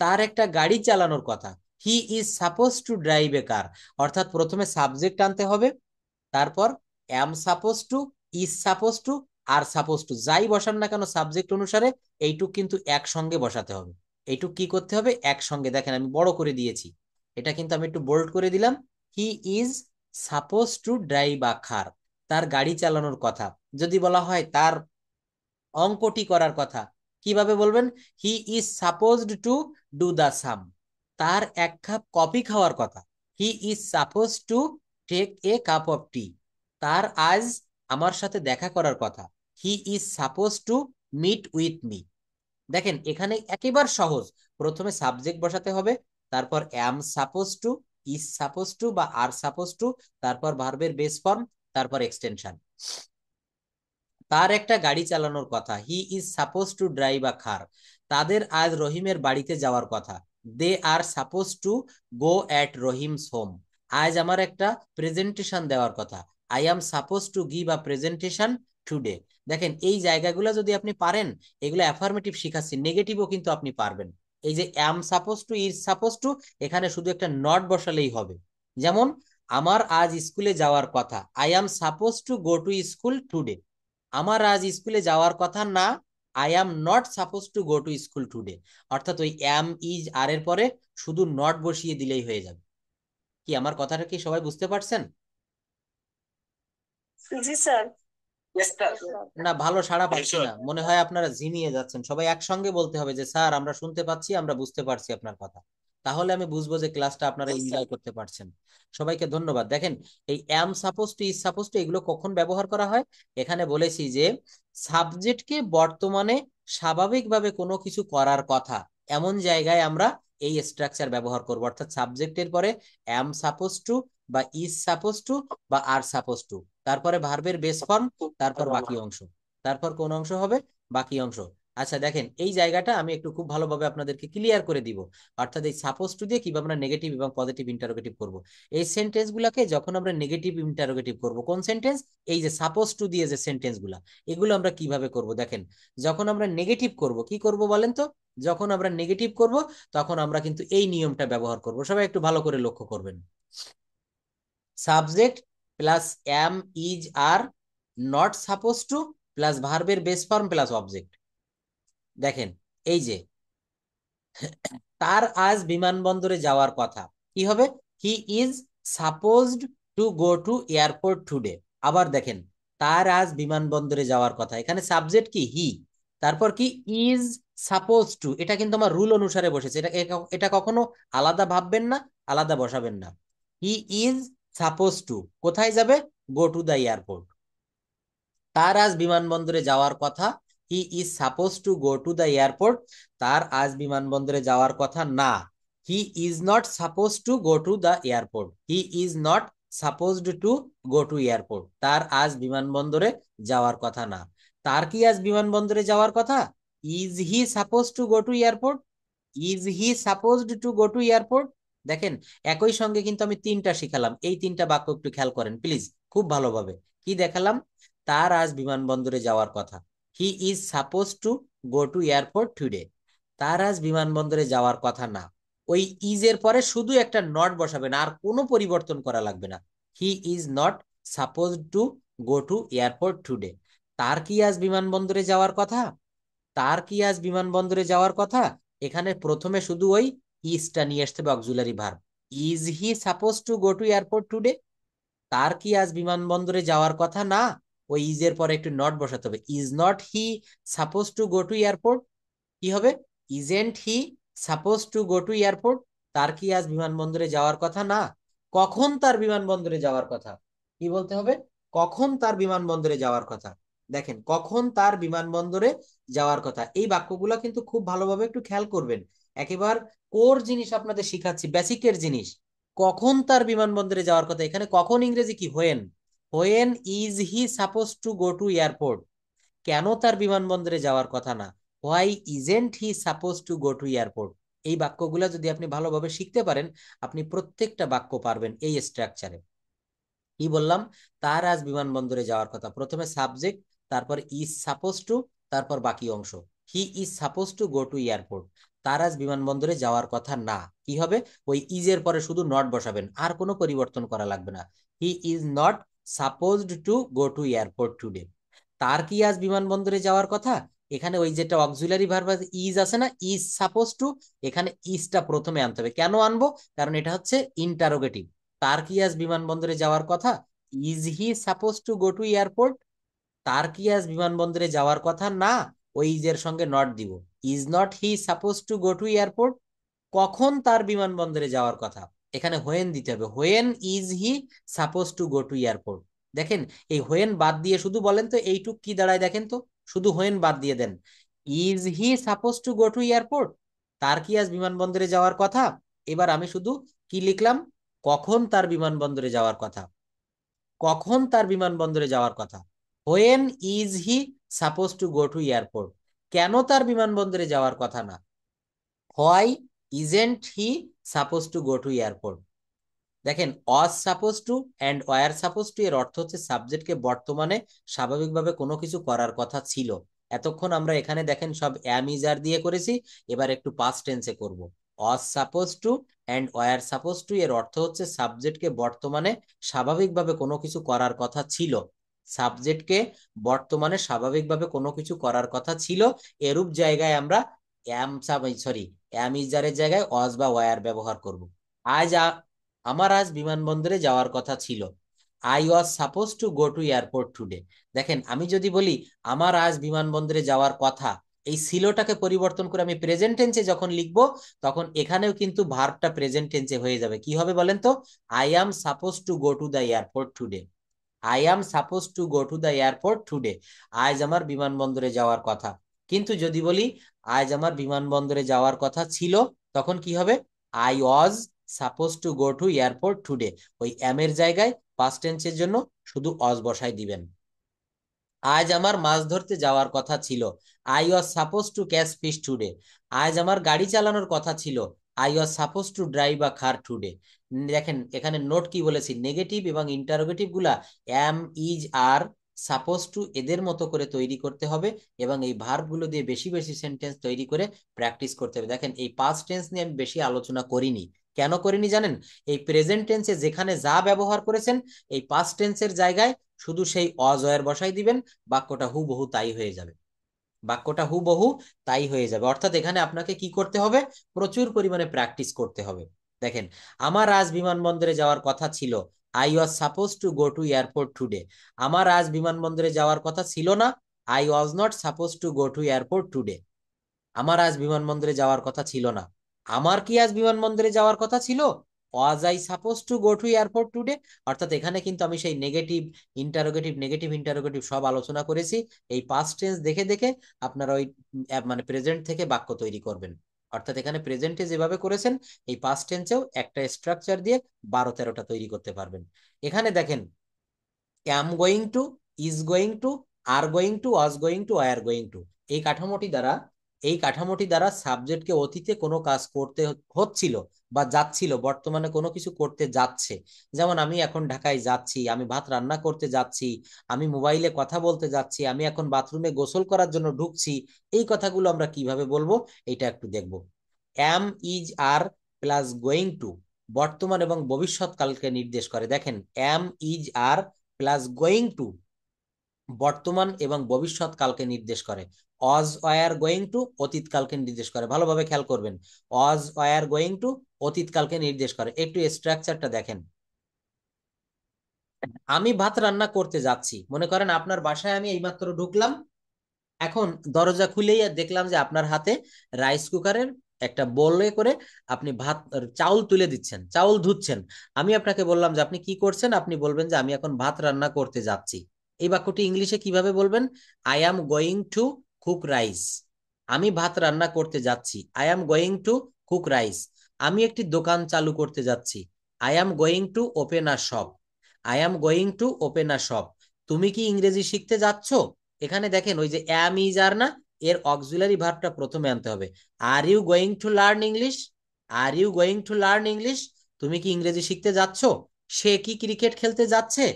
তার একটা গাড়ি চালানোর কথা, he is suppose to drive a car. অর্থাৎ প্রথমে সাবজেক্ট আনতে হবে, তারপর am suppose to, is suppose to, are suppose to, যাই বসান না কেন সাবজেক্ট অনুসারে এইটুক কিন্তু একসঙ্গে বসাতে হবে। এইটুক কি করতে হবে, একসঙ্গে। দেখেন আমি বড় করে দিয়েছি, এটা কিন্তু আমি একটু বোল্ড করে দিলাম। He is suppose to drive a car, তার গাড়ি চালানোর কথা। যদি বলা হয় তার অঙ্কটি করার কথা, কিভাবে বলবেন, he is supposed to do the same. তার এক কাপ কফি খাওয়ার কথা, he is suppose to take a cup of tea. তার আজ আমার সাথে দেখা করার কথা, he is suppose to meet with me. দেখেন এখানে একেবারে সহজ, প্রথমে সাবজেক্ট বসাতে হবে, তারপর am suppose to, is suppose to বা আর সাপোজ টু, তারপর ভার্বের বেস ফর্ম, তারপর এক্সটেনশন। তার একটা গাড়ি চালানোর কথা, he is suppose to drive a car. তাদের আজ রহিমের বাড়িতে যাওয়ার কথা, they are suppose to go at Rahim's home. আজ আমার একটা প্রেজেন্টেশন দেওয়ার কথা, I am suppose to give a presentation today. দেখেন এই জায়গাগুলো যদি আপনি পারেন, এগুলো অ্যাফার্মেটিভ শিখাচ্ছি, নেগেটিভও কিন্তু আপনি পারবেন। এই যে অ্যাম suppose to, is suppose two, এখানে শুধু একটা নট বসালেই হবে। যেমন আমার আজ স্কুলে যাওয়ার কথা, I am suppose to go to school today. আমার আজ স্কুলে যাওয়ার কথা না, I am not suppose to go to school today. অর্থাৎ ওই অ্যাম ইজ আর এর পরে শুধু নট বসিয়ে দিলেই হয়ে যাবে। কি আমার কথাটা কি সবাই বুঝতে পারছেন? জি স্যার। না ভালো সাড়া পাচ্ছি না, মনে হয় আপনারা ঝিমিয়ে যাচ্ছেন। সবাই একসঙ্গে বলতে হবে যে স্যার আমরা শুনতে পাচ্ছি, আমরা বুঝতে পারছি আপনার কথা, তাহলে আমি বুঝবো যে ক্লাসটা আপনারা এনজয় করতে পারছেন। সবাইকে ধন্যবাদ। দেখেন এই অ্যাম suppose to, is suppose two এগুলো কখন ব্যবহার করা হয়, এখানে বলেছি যে সাবজেক্টকে বর্তমানে স্বাভাবিকভাবে কোনো কিছু করার কথা, এমন জায়গায় আমরা এই স্ট্রাকচার ব্যবহার করব। অর্থাৎ সাবজেক্টের পরে অ্যাম সাপোজ টু বা ইজ সাপোজ টু বা আর সাপোজ টু, তারপরে ভার্বের বেস ফর্ম, তারপর বাকি অংশ। তারপর কোন অংশ হবে, বাকি অংশ। আচ্ছা দেখেন এই জায়গাটা আমি একটু খুব ভালোভাবে আপনাদেরকে ক্লিয়ার করে দিব। অর্থাৎ এই সাপোজ টু দিয়ে কিভাবে আমরা নেগেটিভ এবং পজিটিভ ইন্টারোগেটিভ করব। এই সেন্টেন্স গুলাকে যখন আমরা নেগেটিভ ইন্টারোগেটিভ করব, কোন সেন্টেন্স, এই যে সাপোজ টু দিয়ে যে সেন্টেন্স গুলা, এগুলো আমরা কিভাবে করব। দেখেন যখন আমরা নেগেটিভ করব, কি করব বলেন তো, যখন আমরা নেগেটিভ করব তখন আমরা কিন্তু এই নিয়মটা ব্যবহার করব। সবাই একটু ভালো করে লক্ষ্য করবেন, subject plus am is are not suppose to plus ভার্বের বেস ফর্ম প্লাস অবজেক্ট। দেখেন এই যে তার আজ বিমানবন্দরে যাওয়ার কথা, কি হবে, he is supposed two go to airport today. আবার দেখেন তার আজ বিমানবন্দরে যাওয়ার কথা, এখানে সাবজেক্ট কি, হি, তারপর কি, ইজ সাপোজ টু। এটা কিন্তু আমার রুল অনুসারে বসেছে, এটা এটা কখনো আলাদা ভাববেন না, আলাদা বসাবেন না। হি ইজ সাপোজ টু, কোথায় যাবে? গো টু দ্য এয়ারপোর্ট। তার আজ বিমানবন্দরে যাওয়ার কথা। He is suppose to go to the airport. তার আজ বিমানবন্দরে যাওয়ার কথা না। He is not suppose to go to the airport. He is not supposed to go to airport. তার আজ বিমানবন্দরে যাওয়ার কথা না। তার কি আজ বিমানবন্দরে যাওয়ার কথা? Is he suppose to go to airport? Is he supposed to go to airport? দেখেন, একই সঙ্গে কিন্তু আমি তিনটা শিখালাম। এই তিনটা বাক্য একটু খেয়াল করেন প্লিজ, খুব ভালোভাবে। কি দেখালাম? তার আজ বিমানবন্দরে যাওয়ার কথা। He is suppose to go to airport today. তার আজ বিমানবন্দরে যাওয়ার কথা না। ওই ইজ এর পরে শুধু একটা নট বসাবেন, আর কোনো পরিবর্তন করা লাগবে না। He is not suppose to go to airport today. তার কি আজ বিমানবন্দরে যাওয়ার কথা? তার কি আজ বিমানবন্দরে যাওয়ার কথা? এখানে প্রথমে শুধু ওই ইজটা নিয়ে আসতে হবে, auxiliary verb. Is he suppose to go to airport today? তার কি আজ বিমানবন্দরে যাওয়ার কথা না? ওই ইজ এর পরে একটু নট বসাতে হবে। Is not he suppose to go to airport? কি হবে? Isn't he suppose to go to airport? তার কি আজ বিমানবন্দরে যাওয়ার কথা না? কখন তার বিমানবন্দরে যাওয়ার কথা? কি বলতে হবে? কখন তার বিমানবন্দরে যাওয়ার কথা। দেখেন, কখন তার বিমানবন্দরে যাওয়ার কথা, এই বাক্যগুলো কিন্তু খুব ভালোভাবে একটু খেয়াল করবেন। একেবারে কোর জিনিস আপনাদের শিখাচ্ছি, বেসিকের জিনিস। কখন তার বিমানবন্দরে যাওয়ার কথা, এখানে কখন ইংরেজি কি? When. When is he suppose to go to airport? কেন তার বিমানবন্দরে যাওয়ার কথা না? Why isn't he suppose to go to airport? এই বাক্যগুলো যদি আপনি ভালোভাবে শিখতে পারেন, আপনি প্রত্যেকটা বাক্য পারবেন এই স্ট্রাকচারে। কি বললাম? তার আজ বিমানবন্দরে যাওয়ার কথা, প্রথমে সাবজেক্ট, তারপর ইজ সাপোজ টু, তারপর বাকি অংশ। হি is suppose to go to airport. তার আজ বিমানবন্দরে যাওয়ার কথা না। কি হবে? ওই ইজ এর পরে শুধু নট বসাবেন, আর কোনো পরিবর্তন করা লাগবে না। He is not supposed to go to airport today. তার কি আজ বিমানবন্দরে যাওয়ার কথা? এখানে ওই যেটা অক্সিলারি ভার্ব ইজ আছে না, ইজ সাপোজ টু, এখানে ইজটা প্রথমে আনতে হবে। কেন আনবো? কারণ এটা হচ্ছে ইন্টারোগেটিভ। তার কি আজ বিমানবন্দরে যাওয়ার কথা? Is he suppose to go to airport? তার কি আজ বিমানবন্দরে যাওয়ার কথা না, ওই ইজের সঙ্গে নট দিব। Is not he suppose to go to airport? কখন তার বিমানবন্দরে যাওয়ার কথা? এখানে হোয়েন দিতে হবে। When is he suppose to go to airport? দেখেন, এই হোয়েন বাদ দিয়ে শুধু বলেন তো এইটুক কি দাঁড়ায়, দেখেন তো। শুধু হোয়েন বাদ দিয়ে দেন। Is he suppose to go to airport? তার কি আজ বিমানবন্দরে যাওয়ার কথা? এবার আমি শুধু কি লিখলাম? কখন তার বিমানবন্দরে যাওয়ার কথা। কখন তার বিমানবন্দরে যাওয়ার কথা? When is he suppose to go to airport? কেন তার বিমানবন্দরে যাওয়ার কথা না? Why isn't he suppose to go to airport? দেখেন, was suppose to and were suppose to এর অর্থ হচ্ছে সাবজেক্টকে বর্তমানে স্বাভাবিকভাবে কোনো কিছু করার কথা ছিল। এতক্ষণ আমরা এখানে দেখেন সব অ্যাম ইজ আর দিয়ে করেছি, এবার একটু পাস্ট টেন্সে করব। ওয়াজ suppose to and were suppose to এর অর্থ হচ্ছে সাবজেক্টকে বর্তমানে স্বাভাবিকভাবে কোনো কিছু করার কথা ছিল। সাবজেক্টকে বর্তমানে স্বাভাবিকভাবে কোনো কিছু করার কথা ছিল, এরূপ জায়গায় আমরা অ্যাম ইজারের জায়গায় ওয়াজ বা ওয়ার ব্যবহার করব। আজ আমার আজ বিমানবন্দরে যাওয়ার কথা ছিল। I was suppose to go to airport today. দেখেন, আমি যদি বলি আমার আজ বিমানবন্দরে যাওয়ার কথা, এই ছিলটাকে পরিবর্তন করে আমি প্রেজেন্ট টেন্সে যখন লিখবো, তখন এখানেও কিন্তু ভার্বটা প্রেজেন্ট টেন্সে হয়ে যাবে। কি হবে বলেন তো? I am suppose to go to the airport today. I am suppose to go to the airport today. আজ আমার বিমানবন্দরে যাওয়ার কথা। কিন্তু যদি বলি আজ আমার বিমানবন্দরে যাওয়ার কথা ছিল, তখন কি হবে? I was suppose to go to airport today. ওই এম এর জায়গায় পাস্ট টেন্সের জন্য শুধু অজ বসাই দিবেন। আজ আমার মাছ ধরতে যাওয়ার কথা ছিল। I was suppose to catch fish today. আজ আমার গাড়ি চালানোর কথা ছিল। I was suppose to drive a car today. দেখেন, এখানে নোট কি বলেছি, নেগেটিভ এবং ইন্টারোগেটিভ গুলা am is are suppose to এদের মতো করে তৈরি করতে হবে, এবং এই ভার্ব গুলো দিয়ে বেশি বেশি সেন্টেন্স তৈরি করে প্র্যাকটিস করতে হবে। দেখেন, এই পাস্ট টেন্স নিয়ে আমি বেশি আলোচনা করিনি। কেন করিনি জানেন? এই প্রেজেন্ট টেন্সে যেখানে যা ব্যবহার করেছেন, এই পাস্ট টেন্সের জায়গায় শুধু সেই অজয়ের বসাই দিবেন, বাক্যটা হুবহু তাই হয়ে যাবে। বাক্যটা হুবহু তাই হয়ে যাবে। অর্থাৎ এখানে আপনাকে কি করতে হবে? প্রচুর পরিমাণে প্র্যাকটিস করতে হবে। দেখেন, আমার আজ বিমানবন্দরে যাওয়ার কথা ছিল। I was suppose to go to airport today. আমার আজ বিমানবন্দরে যাওয়ার কথা ছিল না। I was not suppose to go to airport today. আমার আজ বিমানবন্দরে যাওয়ার কথা ছিল না। আমার কি আজ বিমানবন্দরে যাওয়ার কথা ছিল? Was I suppose to go to airport today, অর্থাৎ এখানে কিন্তু আমি সেই নেগেটিভ ইন্টারোগেটিভ সব আলোচনা করেছি। এই পাস্ট টেন্স দেখে দেখে আপনারা ওই মানে প্রেজেন্ট থেকে বাক্য তৈরি করবেন। অর্থাৎ এখানে প্রেজেন্টে যেভাবে করেছেন এই পাস্ট টেন্সেও একটা স্ট্রাকচার দিয়ে 12-13টা তৈরি করতে পারবেন। এখানে দেখেন am going to, is going to, are going to, was going to, were going to, এই কাঠামোটি দ্বারা সাবজেক্টকে অতীতে কোনো কাজ করতে হচ্ছিল বা যাচ্ছিল, বর্তমানে কোনো কিছু করতে যাচ্ছে। যেমন আমি এখন ঢাকায় যাচ্ছি, আমি ভাত রান্না করতে যাচ্ছি, আমি মোবাইলে কথা বলতে যাচ্ছি, আমি এখন বাথরুমে গোসল করার জন্য ঢুকছি। এই কথাগুলো আমরা কিভাবে বলবো এটা একটু দেখব। am, is, are plus going to বর্তমান এবং ভবিষ্যৎ কালকে নির্দেশ করে। দেখেন am, is, are plus going to বর্তমান এবং ভবিষ্যৎ কালকে নির্দেশ করে। ওয়াজ ওয়ার গোয়িং টু অতীতকালকে নির্দেশ করে। ভালোভাবে খেয়াল করবেন, ওয়াজ ওয়ার গোয়িং টু অতীতকালকে নির্দেশ করে। একটু স্ট্রাকচারটা দেখেন। আমি ভাত রান্না করতে যাচ্ছি, মনে করেন আপনার বাসায় আমি এইমাত্র ঢুকলাম, এখন দরজা খুলেই দেখলাম যে আপনার হাতে রাইস কুকারের একটা বোলে করে আপনি চাউল তুলে দিচ্ছেন, চাউল ধুচ্ছেন। আমি আপনাকে বললাম যে আপনি কি করছেন, আপনি বলবেন যে আমি এখন ভাত রান্না করতে যাচ্ছি। এই বাক্যটি ইংলিশে কিভাবে বলবেন? I am going to cook rice. আমি ভাত রান্না করতে যাচ্ছি, I am going to cook rice. আমি একটি দোকান চালু করতে যাচ্ছি, I am going to open a shop. I am going to open a shop. তুমি কি ইংরেজি শিখতে যাচ্ছ? এখানে দেখেন ওই যে অ্যাম, ইজ, আর না, এর অক্সিলারি ভার্বটা প্রথমে আনতে হবে। Are you going to learn English? Are you going to learn English? তুমি কি ইংরেজি শিখতে যাচ্ছ? সে কি ক্রিকেট খেলতে যাচ্ছে?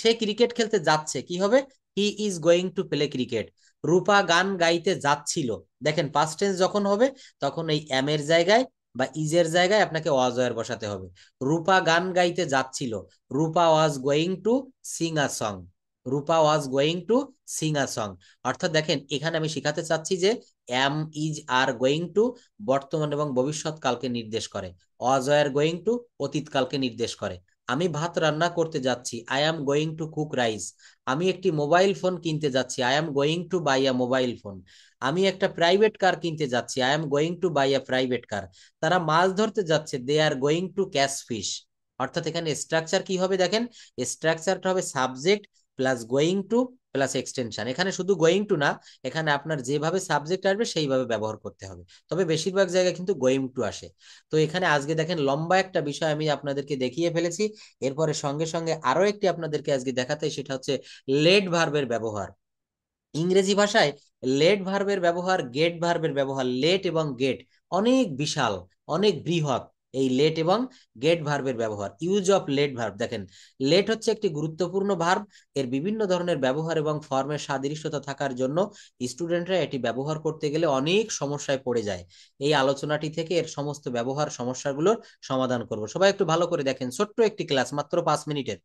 সে ক্রিকেট খেলতে যাচ্ছে, কি হবে? He is going to play cricket. Rupa গান গাইতে যাচ্ছিল। দেখেন পাস্ট টেন্স যখন হবে তখন এই এম এর জায়গায় বা ইজের জায়গায় আপনাকে ওয়াজ ওয়ার বসাতে হবে। রূপা গান গাইতে যাচ্ছিল, Rupa was going to sing a song. Rupa was going to sing a song. অর্থাৎ দেখেন এখানে আমি শিখাতে চাচ্ছি যে am, is, are going to বর্তমান এবং ভবিষ্যৎ কালকে নির্দেশ করে। ওয়াজ ওয়ার গোয়িং টু অতীতকালকে নির্দেশ করে। আমি ভাত রান্না করতে যাচ্ছি, I am going to cook rice. আমি একটি মোবাইল ফোন কিনতে যাচ্ছি, I am going to buy a mobile phone. আমি একটা প্রাইভেট কার কিনতে যাচ্ছি, I am going to buy a private car. তারা মাছ ধরতে যাচ্ছে, they are going to catch fish. অর্থাৎ এখানে স্ট্রাকচার কি হবে দেখেন, স্ট্রাকচারটা হবে subject plus going to plus extension. এখানে শুধু গোয়িং টু না, এখানে আপনার যেভাবে সাবজেক্ট আসবে সেইভাবে ব্যবহার করতে হবে, তবে বেশিরভাগ জায়গায় কিন্তু গোয়িং টু আসে। তো এখানে আজকে দেখেন লম্বা একটা বিষয় আমি আপনাদেরকে দেখিয়ে ফেলেছি। এরপরে সঙ্গে সঙ্গে আরো একটি আপনাদেরকে আজকে দেখাতে, সেটা হচ্ছে লেট ভার্বের ব্যবহার। ইংরেজি ভাষায় লেট ভার্বের ব্যবহার, গেট ভার্বের ব্যবহার, লেট এবং গেট অনেক বিশাল, অনেক বৃহৎ। এই লেট এবং গেট ভার্বের ব্যবহার, ইউজ অফ লেট ভার্ব। দেখেন লেট হচ্ছে একটি গুরুত্বপূর্ণ ভার্ব। এর বিভিন্ন ধরনের ব্যবহার এবং ফর্মের সাদৃশ্যতা থাকার জন্য স্টুডেন্টরা এটি ব্যবহার করতে গেলে অনেক সমস্যায় পড়ে যায়। এই আলোচনাটি থেকে এর সমস্ত ব্যবহার সমস্যাগুলোর সমাধান করব। সবাই একটু ভালো করে দেখেন, ছোট্ট একটি ক্লাস, মাত্র 5 মিনিটের।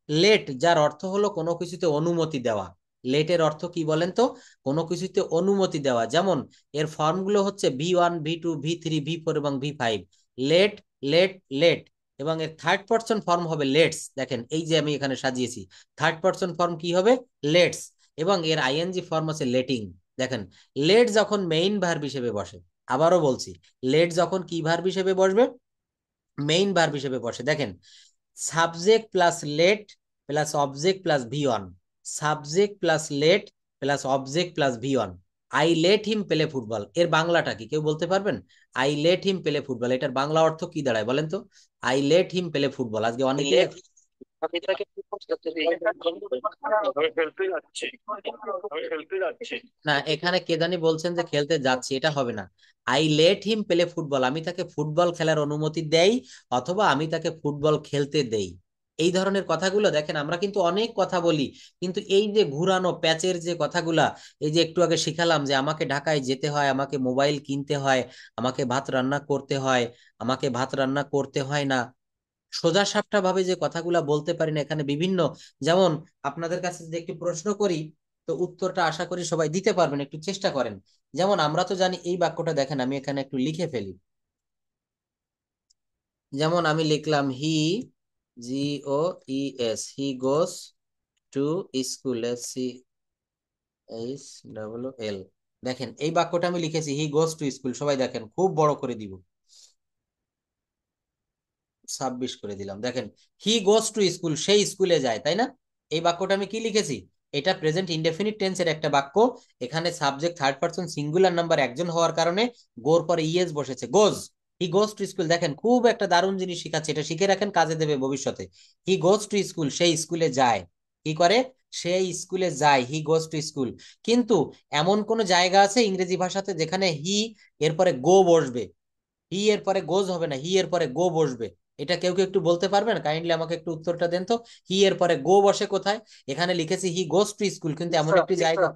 লেট যার অর্থ হলো কোনো কিছুতে অনুমতি দেওয়া। লেটের অর্থ কি বলেন তো? কোনো কিছুতে অনুমতি দেওয়া। যেমন এর ফর্মগুলো হচ্ছে V1, V2, V3, V4 এবং V5। Let, let, let. এবং এর থার্ড পারসন ফর্ম হবে লেটস। দেখেন এই যে আমি এখানে সাজিয়েছি, থার্ড পারসন ফর্ম কি হবে? লেটস। এবং এর আইএনজি ফর্ম আছে লেটিং। দেখেন লেট যখন মেইন ভার্ব হিসেবে বসে, আবারও বলছি, লেট যখন কি ভার্ব হিসেবে বসবে? মেইন ভার্ব হিসেবে বসে। দেখেন subject plus let plus object plus V1। Subject plus let plus object plus V1। I let him play football, এর বাংলাটা কি কেউ বলতে পারবেন? I let him play football, এটার বাংলা অর্থ কি দাঁড়ায় বলেন তো? I let him play football. আজকে অনেকেই না, এখানে কে জানি বলছেন যে খেলতে যাচ্ছি, এটা হবে না। I let him play football, আমি তাকে ফুটবল খেলার অনুমতি দেই অথবা আমি তাকে ফুটবল খেলতে দেই। এই ধরনের কথাগুলো দেখেন আমরা কিন্তু অনেক কথা বলি, কিন্তু এই যে ঘুরানো প্যাচের যে কথাগুলা, এই যে একটু আগে শিখালাম যে আমাকে ঢাকায় যেতে হয়, আমাকে মোবাইল কিনতে হয়, আমাকে ভাত রান্না করতে হয়, আমাকে ভাত রান্না করতে হয় না, সোজা সাপটা ভাবে যে কথাগুলা বলতে পারি না এখানে বিভিন্ন। যেমন আপনাদের কাছে যদি একটি প্রশ্ন করি, তো উত্তরটা আশা করি সবাই দিতে পারবেন, একটু চেষ্টা করেন। যেমন আমরা তো জানি এই বাক্যটা, দেখেন আমি এখানে একটু লিখে ফেলি। যেমন আমি লিখলাম GOES, he goes to school, SCHOOL। দেখেন এই বাক্যটা আমি লিখেছি হি গোস টু স্কুল। সবাই দেখেন খুব বড় করে দিব। 26 করে দিলাম। দেখেন হি গোস টু স্কুল, সেই স্কুলে যায়, তাই না? এই বাক্যটা আমি কি লিখেছি? এটা প্রেজেন্ট ইনডেফিনিট টেন্সের একটা বাক্য। এখানে subject third person singular number একজন হওয়ার কারণে গোর পরে ইএস বসেছে, গোজ। হি গোস টু স্কুল, দেখেন খুব একটা দারুণ জিনিস শিখাচ্ছে, এটা শিখে রাখেন, কাজে দেবে ভবিষ্যতে। হি গোস টু স্কুল, সেই স্কুলে যায়। কি করে? সেই স্কুলে যায়, হি গোস টু স্কুল। কিন্তু এমন কোন জায়গা আছে ইংরেজি ভাষাতে যেখানে হি এরপরে গো বসবে? হি এর পরে গোজ হবে না, হি এর পরে গো বসবে। এটা কেউ কেউ একটু বলতে পারবেন? কাইন্ডলি আমাকে একটু উত্তরটা দেন তো। হি এর পরে গো বসে কোথায়? এখানে লিখেছি হি গোস টু স্কুল, কিন্তু এমন একটি জায়গা।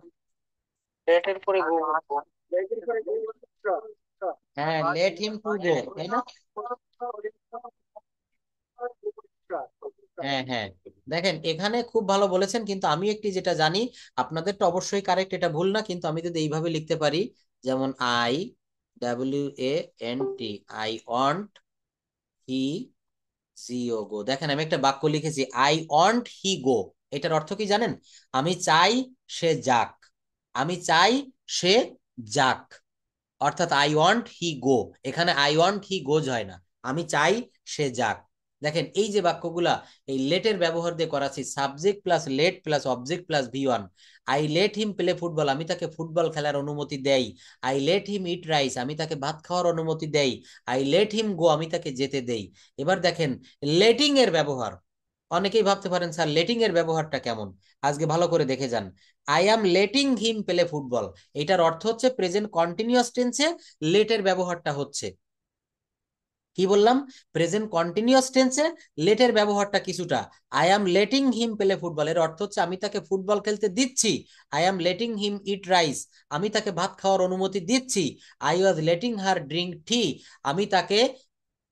লেটের পরে গো। হ্যাঁ, লেট হিম টু গো, তাই না? হ্যাঁ হ্যাঁ, দেখেন এখানে খুব ভালো বলেছেন, কিন্তু আমি একটি যেটা জানি, আপনাদেরটা অবশ্যই কারেক্ট, এটা ভুল না, কিন্তু আমি যদি এইভাবে লিখতে পারি, যেমন IWANT, আই ওয়ান্ট হি জিও গো। দেখেন আমি একটা বাক্য লিখেছি, আই ওয়ান্ট হি গো। এটার অর্থ কি জানেন? আমি চাই সে যাক, আমি চাই সে যাক, অর্থাৎ আই ওয়ান্ট হি গো। এখানে আই ওয়ান্ট হি গোজ হয় না, আমি চাই সে যাক। দেখেন এই যে বাক্যগুলা, এই লেটের ব্যবহার দিয়ে করাছি, subject plus let plus object plus V1। I let him play football, আমি তাকে ফুটবল খেলার অনুমতি দেই। I let him eat rice, আমি তাকে ভাত খাওয়ার অনুমতি দেই। আই লেট হিম গো, আমি তাকে যেতে দেই। এবার দেখেন লেটিং এর ব্যবহার। অনেকেই ভাবতে পারেন স্যার লেটিং এর ব্যবহারটা কেমন, আজকে ভালো করে দেখে যান। I am letting him play football, এটার অর্থ হচ্ছে প্রেজেন্ট কন্টিনিউয়াস টেন্সে লেটের ব্যবহারটা হচ্ছে। কি বললাম? প্রেজেন্ট কন্টিনিউয়াস টেন্সে লেটের ব্যবহারটা কিছুটা। I am letting him play football, এর অর্থ হচ্ছে আমি তাকে ফুটবল খেলতে দিচ্ছি। I am letting him eat rice, আমি তাকে ভাত খাওয়ার অনুমতি দিচ্ছি। I was letting her drink tea, আমি তাকে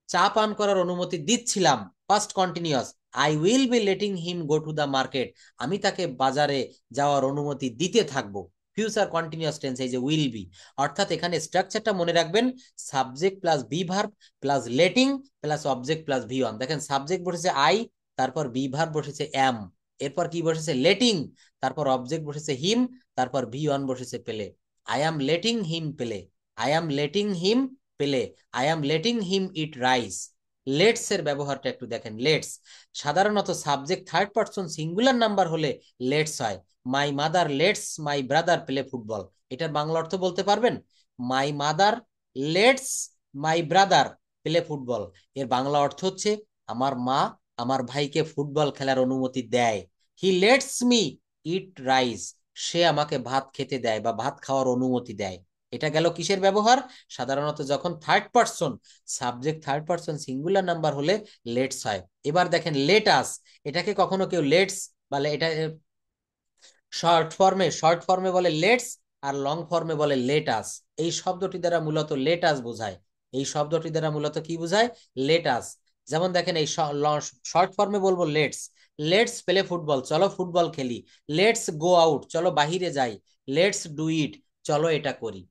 চা পান করার অনুমতি দিচ্ছিলাম। First continuous. I will be letting him go to the market, আমি তাকে বাজারে যাওয়ার অনুমতি দিতে থাকবো। ফিউচার কন্টিনিউয়াস টেন্স, এই যে উইল বি। অর্থাৎ এখানে স্ট্রাকচারটা মনে রাখবেন, subject plus be verb plus letting plus object plus V1। দেখেন সাবজেক্ট বসেছে আই, তারপর বি ভার্ব বসেছে এম, এরপর কি বসেছে? লেটিং, তারপর অবজেক্ট বসেছে হিম, তারপর V1 বসেছে পেলে। আই অ্যাম লেটিং হিম পেলে, আই অ্যাম লেটিং হিম পেলে, I am letting him eat rice. Let's এর ব্যবহারটা একটু দেখেন। লেটস সাধারণত subject third person singular number হলে লেটস হয়। My mother let's my brother play football, এটার বাংলা অর্থ বলতে পারবেন? My mother let's my brother play football, এর বাংলা অর্থ হচ্ছে আমার মা আমার ভাইকে ফুটবল খেলার অনুমতি দেয়। হি লেটস মি ইট রাইস, সে আমাকে ভাত খেতে দেয় বা ভাত খাওয়ার অনুমতি দেয়। এটা গেল কিসের ব্যবহার? সাধারণত যখন third person, subject third person singular number হলে লেটস হয়। এবার দেখেন লেটাস, এটাকে কখনো কেউ লেটস বা এটা শর্ট ফর্মে বলে লেটস, আর লং ফর্মে বলে লেটাস। এই শব্দটি দ্বারা মূলত লেটাস বোঝায়। এই শব্দটি দ্বারা মূলত কি বোঝায়? লেটাস। যেমন দেখেন এই শর্ট ফর্মে বলবো লেটস, লেটস প্লে ফুটবল, চলো ফুটবল খেলি। লেটস গো আউট, চলো বাহিরে যাই। লেটস ডু ইট, চলো এটা করি।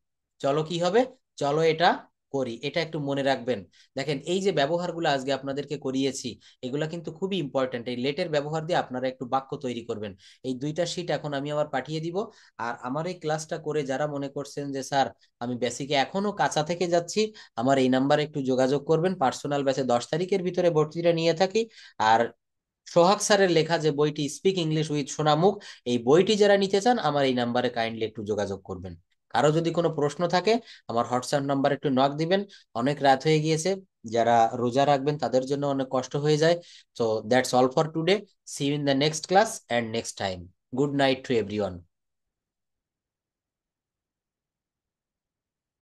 চলো কি হবে? চলো এটা করি। এটা একটু মনে রাখবেন। দেখেন এই যে ব্যবহারগুলো আজকে আপনাদেরকে করিয়েছি, এগুলা কিন্তু খুবই ইম্পর্টেন্ট। এই লেটের ব্যবহার দিয়ে আপনারা একটু বাক্য তৈরি করবেন। এই দুইটা শিট এখন আমি আবার পাঠিয়ে দিব। আর আমার এই ক্লাসটা করে যারা মনে করছেন যে স্যার আমি বেসিকে এখনো কাঁচা থেকে যাচ্ছি, আমার এই নাম্বারে একটু যোগাযোগ করবেন। পার্সোনাল ব্যাচে 10 তারিখের ভিতরে ভর্তিটা নিয়ে থাকি। আর সোহাগ স্যারের লেখা যে বইটি স্পিক ইংলিশ উইথ সোনামুখ, এই বইটি যারা নিতে চান আমার এই নাম্বারে কাইন্ডলি একটু যোগাযোগ করবেন। কারো যদি কোনো প্রশ্ন থাকে আমার হোয়াটসঅ্যাপ নাম্বার একটু নক দিবেন। অনেক রাত হয়ে গিয়েছে, যারা রোজা রাখবেন তাদের জন্য অনেক কষ্ট হয়ে যায়। তো that's all for today, see you in the next class and next time. Good night to everyone.